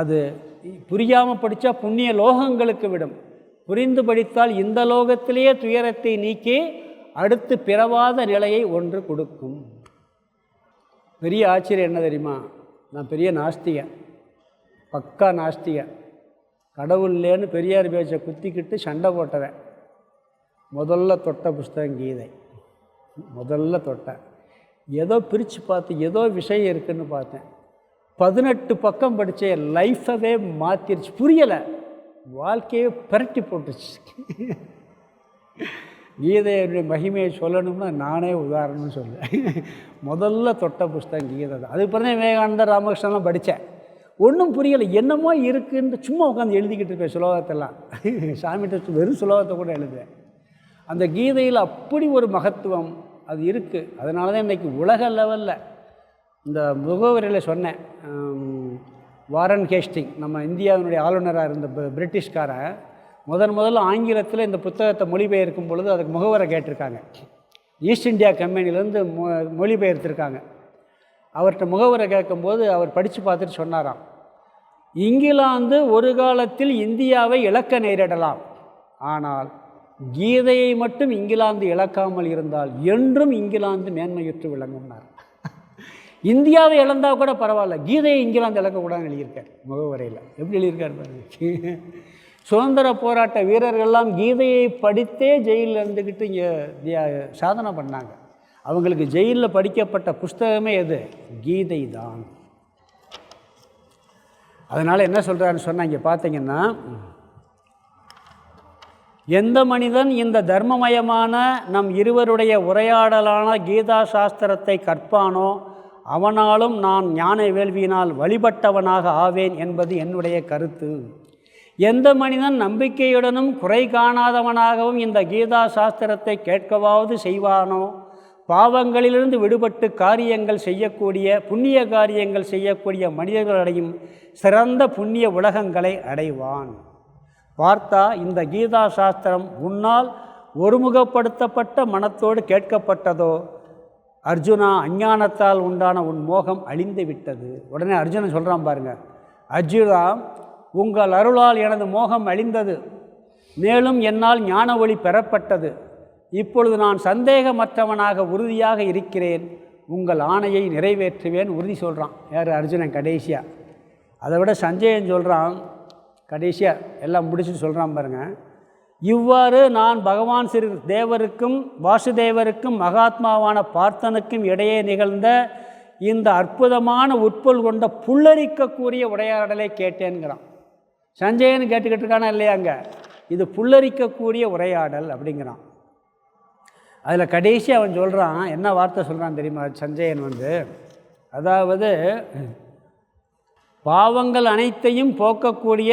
அது புரியாமல் படித்தா புண்ணிய லோகங்களுக்கு விடும், புரிந்து படித்தால் இந்த லோகத்திலேயே துயரத்தை நீக்கி அடுத்து பிறவாத நிலையை ஒன்று கொடுக்கும். பெரிய ஆச்சரியம் என்ன தெரியுமா? நான் பெரிய நாஸ்திகன், பக்கா நாஸ்திகன். கடவுள்லேன்னு பெரியார் பேச்சை குத்திக்கிட்டு சண்டை போட்டவன். முதல்ல தொட்ட புஸ்தகம் கீதை. முதல்ல தொட்டேன். ஏதோ பிரித்து பார்த்து ஏதோ விஷயம் இருக்குதுன்னு பார்த்தேன். 18 பக்கம் படித்த லைஃபவே மாற்றிருச்சு. புரியலை, வாழ்க்கையை பரட்டி போட்டுச்சு. கீதையுடைய மகிமையை சொல்லணும்னா நானே உதாரணம்னு சொல்லுவேன். முதல்ல தொட்ட புஸ்தகம் கீதை தான். அதுக்கு பிறகு விவேகானந்தர், ராமகிருஷ்ணன்லாம் படித்தேன். ஒன்றும் புரியலை, என்னமோ இருக்குன்னு சும்மா உட்காந்து எழுதிக்கிட்டு இருப்பேன் சுலோகத்தெல்லாம். சாமிகிட்ட வெறும் சுலோகத்தை கூட எழுதுவேன். அந்த கீதையில் அப்படி ஒரு மகத்துவம் அது இருக்குது. அதனால தான் இன்றைக்கி உலக லெவலில் இந்த முகவரியில் சொன்னேன். வாரன் ஹேஸ்டிங், நம்ம இந்தியாவினுடைய ஆளுநராக இருந்த பிரிட்டிஷ்காரன், முதல்ல ஆங்கிலத்தில் இந்த புத்தகத்தை மொழிபெயர்க்கும் பொழுது அதுக்கு முகவரை கேட்டிருக்காங்க. ஈஸ்ட் இந்தியா கம்பெனிலேருந்து மொழிபெயர்த்திருக்காங்க. அவர்கிட்ட முகவரை கேட்கும்போது அவர் படித்து பார்த்துட்டு சொன்னாராம், இங்கிலாந்து ஒரு காலத்தில் இந்தியாவை இழக்க நேரிடலாம், ஆனால் கீதையை மட்டும் இங்கிலாந்து இழக்காமல் இருந்தால் என்றும் இங்கிலாந்து மேன்மையுற்று விளங்கும்னார். இந்தியாவை இழந்தால் கூட பரவாயில்ல, கீதையை இங்கிலாந்து இழக்கக்கூடாதுன்னு எழுதியிருக்கார் முகவரையில். எப்படி எழுதியிருக்கார் பாருங்க. சுதந்திர போராட்ட வீரர்கள்லாம் கீதையை படித்தே ஜெயிலில் இருந்துக்கிட்டு இங்கே சாதனை பண்ணாங்க. அவங்களுக்கு ஜெயிலில் படிக்கப்பட்ட புஸ்தகமே எது? கீதை தான். அதனால் என்ன சொல்கிறாருன்னு சொன்னால், இங்கே பார்த்தீங்கன்னா, எந்த மனிதன் இந்த தர்மமயமான நம் இருவருடைய உரையாடலான கீதா சாஸ்திரத்தை கற்பானோ அவனாலும் நான் ஞான வேள்வியினால் வழிபட்டவனாக ஆவேன் என்பது என்னுடைய கருத்து. எந்த மனிதன் நம்பிக்கையுடனும் குறை காணாதவனாகவும் இந்த கீதா சாஸ்திரத்தை கேட்கவாவது செய்வானோ பாவங்களிலிருந்து விடுபட்டு காரியங்கள் செய்யக்கூடிய புண்ணிய காரியங்கள் செய்யக்கூடிய மனிதர்கள் அடையும் சிறந்த புண்ணிய உலகங்களை அடைவான். பார்த்தா இந்த கீதா சாஸ்திரம் உன்னால் ஒருமுகப்படுத்தப்பட்ட மனத்தோடு கேட்கப்பட்டதோ அர்ஜுனா, அஞ்ஞானத்தால் உண்டான உன் மோகம் அழிந்து விட்டது. உடனே அர்ஜுனன் சொல்கிறான் பாருங்க, அர்ஜுனா, உங்கள் அருளால் எனது மோகம் அழிந்தது, மேலும் என்னால் ஞான ஒளி பெறப்பட்டது. இப்பொழுது நான் சந்தேகமற்றவனாக உறுதியாக இருக்கிறேன். உங்கள் ஆணையை நிறைவேற்றுவேன் உறுதி சொல்கிறான். யார்? அர்ஜுனன் கடைசியாக. அதை விட சஞ்சயன் சொல்கிறான் கடைசியாக, எல்லாம் முடிச்சுட்டு சொல்கிறான் பாருங்கள், இவ்வாறு நான் பகவான் ஸ்ரீ தேவருக்கும் வாசுதேவருக்கும் மகாத்மாவான பார்த்தனுக்கும் இடையே நிகழ்ந்த இந்த அற்புதமான உட்பொருள் கொண்ட புல்லரிக்கக்கூடிய உரையாடலை கேட்டேன்கிறான். சஞ்சயன் கேட்டுக்கிட்டு இருக்கானா இல்லையாங்க? இது புல்லரிக்கக்கூடிய உரையாடல் அப்படிங்கிறான். அதில் கடைசி அவன் சொல்கிறான், என்ன வார்த்தை சொல்கிறான் தெரியுமா சஞ்சயன்? அதாவது பாவங்கள் அனைத்தையும் போக்கக்கூடிய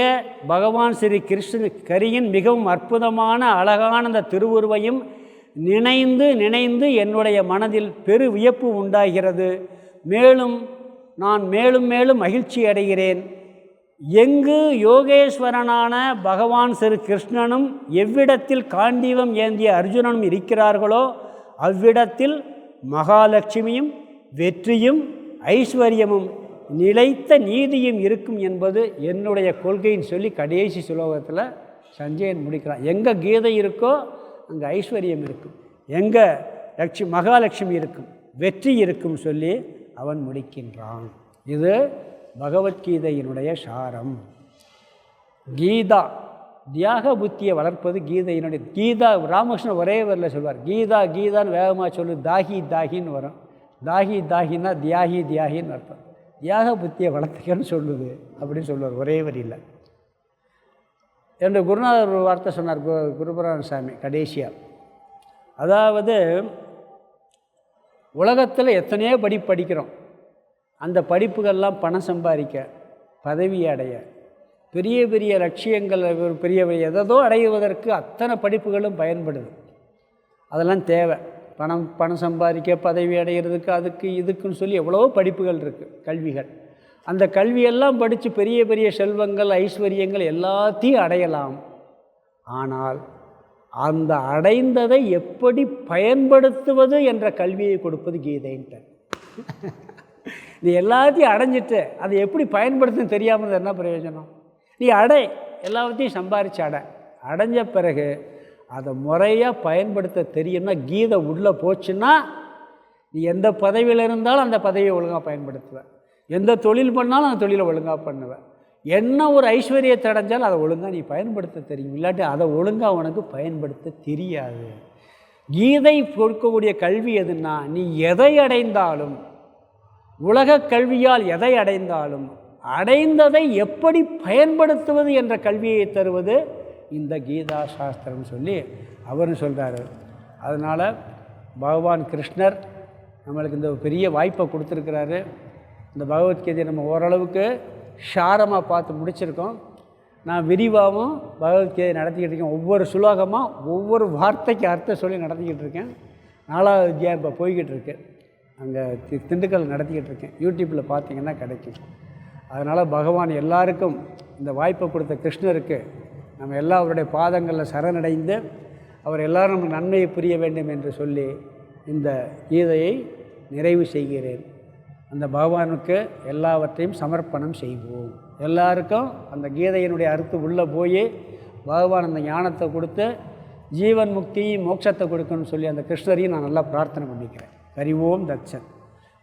பகவான் ஸ்ரீ கிருஷ்ண கரியின் மிகவும் அற்புதமான அழகான அந்த திருவுருவையும் நினைந்து நினைந்து என்னுடைய மனதில் பெரு வியப்பு உண்டாகிறது. மேலும் நான் மேலும் மேலும் மகிழ்ச்சி அடைகிறேன். எங்கு யோகேஸ்வரனான பகவான் ஸ்ரீ கிருஷ்ணனும் எவ்விடத்தில் காண்டீவம் ஏந்திய அர்ஜுனனும் இருக்கிறார்களோ அவ்விடத்தில் மகாலட்சுமியும் வெற்றியும் ஐஸ்வர்யமும் நிலைத்த நீதியும் இருக்கும் என்பது என்னுடைய கொள்கைன்னு சொல்லி கடைசி சுலோகத்தில் சஞ்சயன் முடிக்கிறான். எங்கே கீதை இருக்கோ அங்கே ஐஸ்வர்யம் இருக்கும், எங்கே மகாலட்சுமி இருக்கும், வெற்றி இருக்கும் சொல்லி அவன் முடிக்கின்றான். இது பகவத்கீதையினுடைய சாரம். கீதா தியாக புத்தியை வளர்ப்பது கீதையினுடைய. கீதா ராமகிருஷ்ணன் ஒரே வரில் சொல்வார், கீதா கீதான்னு வேகமாக சொல்லு, தாகி தாகின்னு வரும். தாகி தாகின்னா தியாகி தியாகின்னு அர்த்தம். தியாக புத்தியை வளர்த்துக்கன்னு சொல்லுது அப்படின்னு சொல்லுவார் ஒரே வரியில். என்னுடைய குருநாதர் ஒரு வார்த்தை சொன்னார், குருபரான சாமி கடைசியாக. அதாவது உலகத்தில் எத்தனையோ படிக்கிறோம். அந்த படிப்புகள்லாம் பணம் சம்பாதிக்க, பதவி அடைய, பெரிய பெரிய லட்சியங்கள், பெரிய எதோ அடைவதற்கு அத்தனை படிப்புகளும் பயன்படுது. அதெல்லாம் தேவை. பணம் சம்பாதிக்க, பதவி அடைகிறதுக்கு, அதுக்கு இதுக்குன்னு சொல்லி எவ்வளோ படிப்புகள் இருக்குது, கல்விகள். அந்த கல்வியெல்லாம் படித்து பெரிய பெரிய செல்வங்கள், ஐஸ்வர்யங்கள் எல்லாத்தையும் அடையலாம். ஆனால் அந்த அடைந்ததை எப்படி பயன்படுத்துவது என்ற கல்வியை கொடுப்பது கீதைன்ட்டு. நீ எல்லாத்தையும் அடைஞ்சிட்டு அதை எப்படி பயன்படுத்துன்னு தெரியாமல் என்ன பிரயோஜனம்? நீ எல்லாத்தையும் சம்பாரித்து அடைஞ்ச பிறகு அதை முறையாக பயன்படுத்த தெரியும்னா, கீதை உள்ளே போச்சுன்னா நீ எந்த பதவியில் இருந்தாலும் அந்த பதவியை ஒழுங்காக பயன்படுத்துவேன், எந்த தொழில் பண்ணாலும் அந்த தொழிலை ஒழுங்காக பண்ணுவேன், என்ன ஒரு ஐஸ்வர்யத்தை அடைஞ்சாலும் அதை ஒழுங்காக நீ பயன்படுத்த தெரியும். இல்லாட்டி அதை ஒழுங்காக உனக்கு பயன்படுத்த தெரியாது. கீதை கொடுக்கக்கூடிய கல்வி எதுன்னா, நீ எதை அடைந்தாலும், உலக கல்வியால் எதை அடைந்தாலும் அடைந்ததை எப்படி பயன்படுத்துவது என்ற கல்வியை தருவது இந்த கீதா சாஸ்திரம் சொல்லி அவரும் சொல்கிறாரு. அதனால் பகவான் கிருஷ்ணர் நம்மளுக்கு இந்த பெரிய வாய்ப்பை கொடுத்துருக்கிறாரு. இந்த பகவத்கீதையை நம்ம ஓரளவுக்கு ஷாரமாக பார்த்து முடிச்சிருக்கோம். நான் விரிவாகவும் பகவத்கீதை நடத்திக்கிட்டு இருக்கேன். ஒவ்வொரு சுலோகமாக ஒவ்வொரு வார்த்தைக்கு அர்த்தம் சொல்லி நடத்திக்கிட்டு இருக்கேன். 4வது அத்தியாயம் இப்போ போய்கிட்டு இருக்கு. அங்கே திண்டுக்கல் நடத்திக்கிட்டு இருக்கேன். யூடியூப்பில் பார்த்தீங்கன்னா கிடைக்கும். அதனால் பகவான் எல்லாருக்கும் இந்த வாய்ப்பை கொடுத்த கிருஷ்ணருக்கு நம்ம எல்லாம் அவருடைய பாதங்களில் சரணடைந்து அவர் எல்லோரும் நமக்கு நன்மையை புரிய வேண்டும் என்று சொல்லி இந்த கீதையை நிறைவு செய்கிறேன். அந்த பகவானுக்கு எல்லாவற்றையும் சமர்ப்பணம் செய்வோம். எல்லாருக்கும் அந்த கீதையினுடைய அர்த்தம் உள்ளே போய் பகவான் அந்த ஞானத்தை கொடுத்து ஜீவன் முக்தி மோட்சத்தை கொடுக்கணும்னு சொல்லி அந்த கிருஷ்ணரையும் நான் நல்லா பிரார்த்தனை பண்ணிக்கிறேன். ஹரி ஓம் தட்சன்.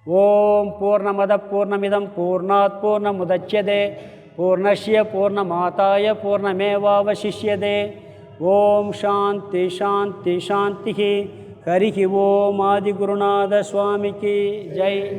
ஓம் பூர்ணமத பூர்ணமிதம் பூர்ணாத் பூர்ணமுதட்சியதே பூர்ணஸ்ய பூர்ணமாதாய பூர்ணமேவாவசிஷ்யதே. ஓம் சாந்தி சாந்தி சாந்தி. ஹரி ஓம். ஆதிகுருநாத சுவாமிக்கு ஜெய்.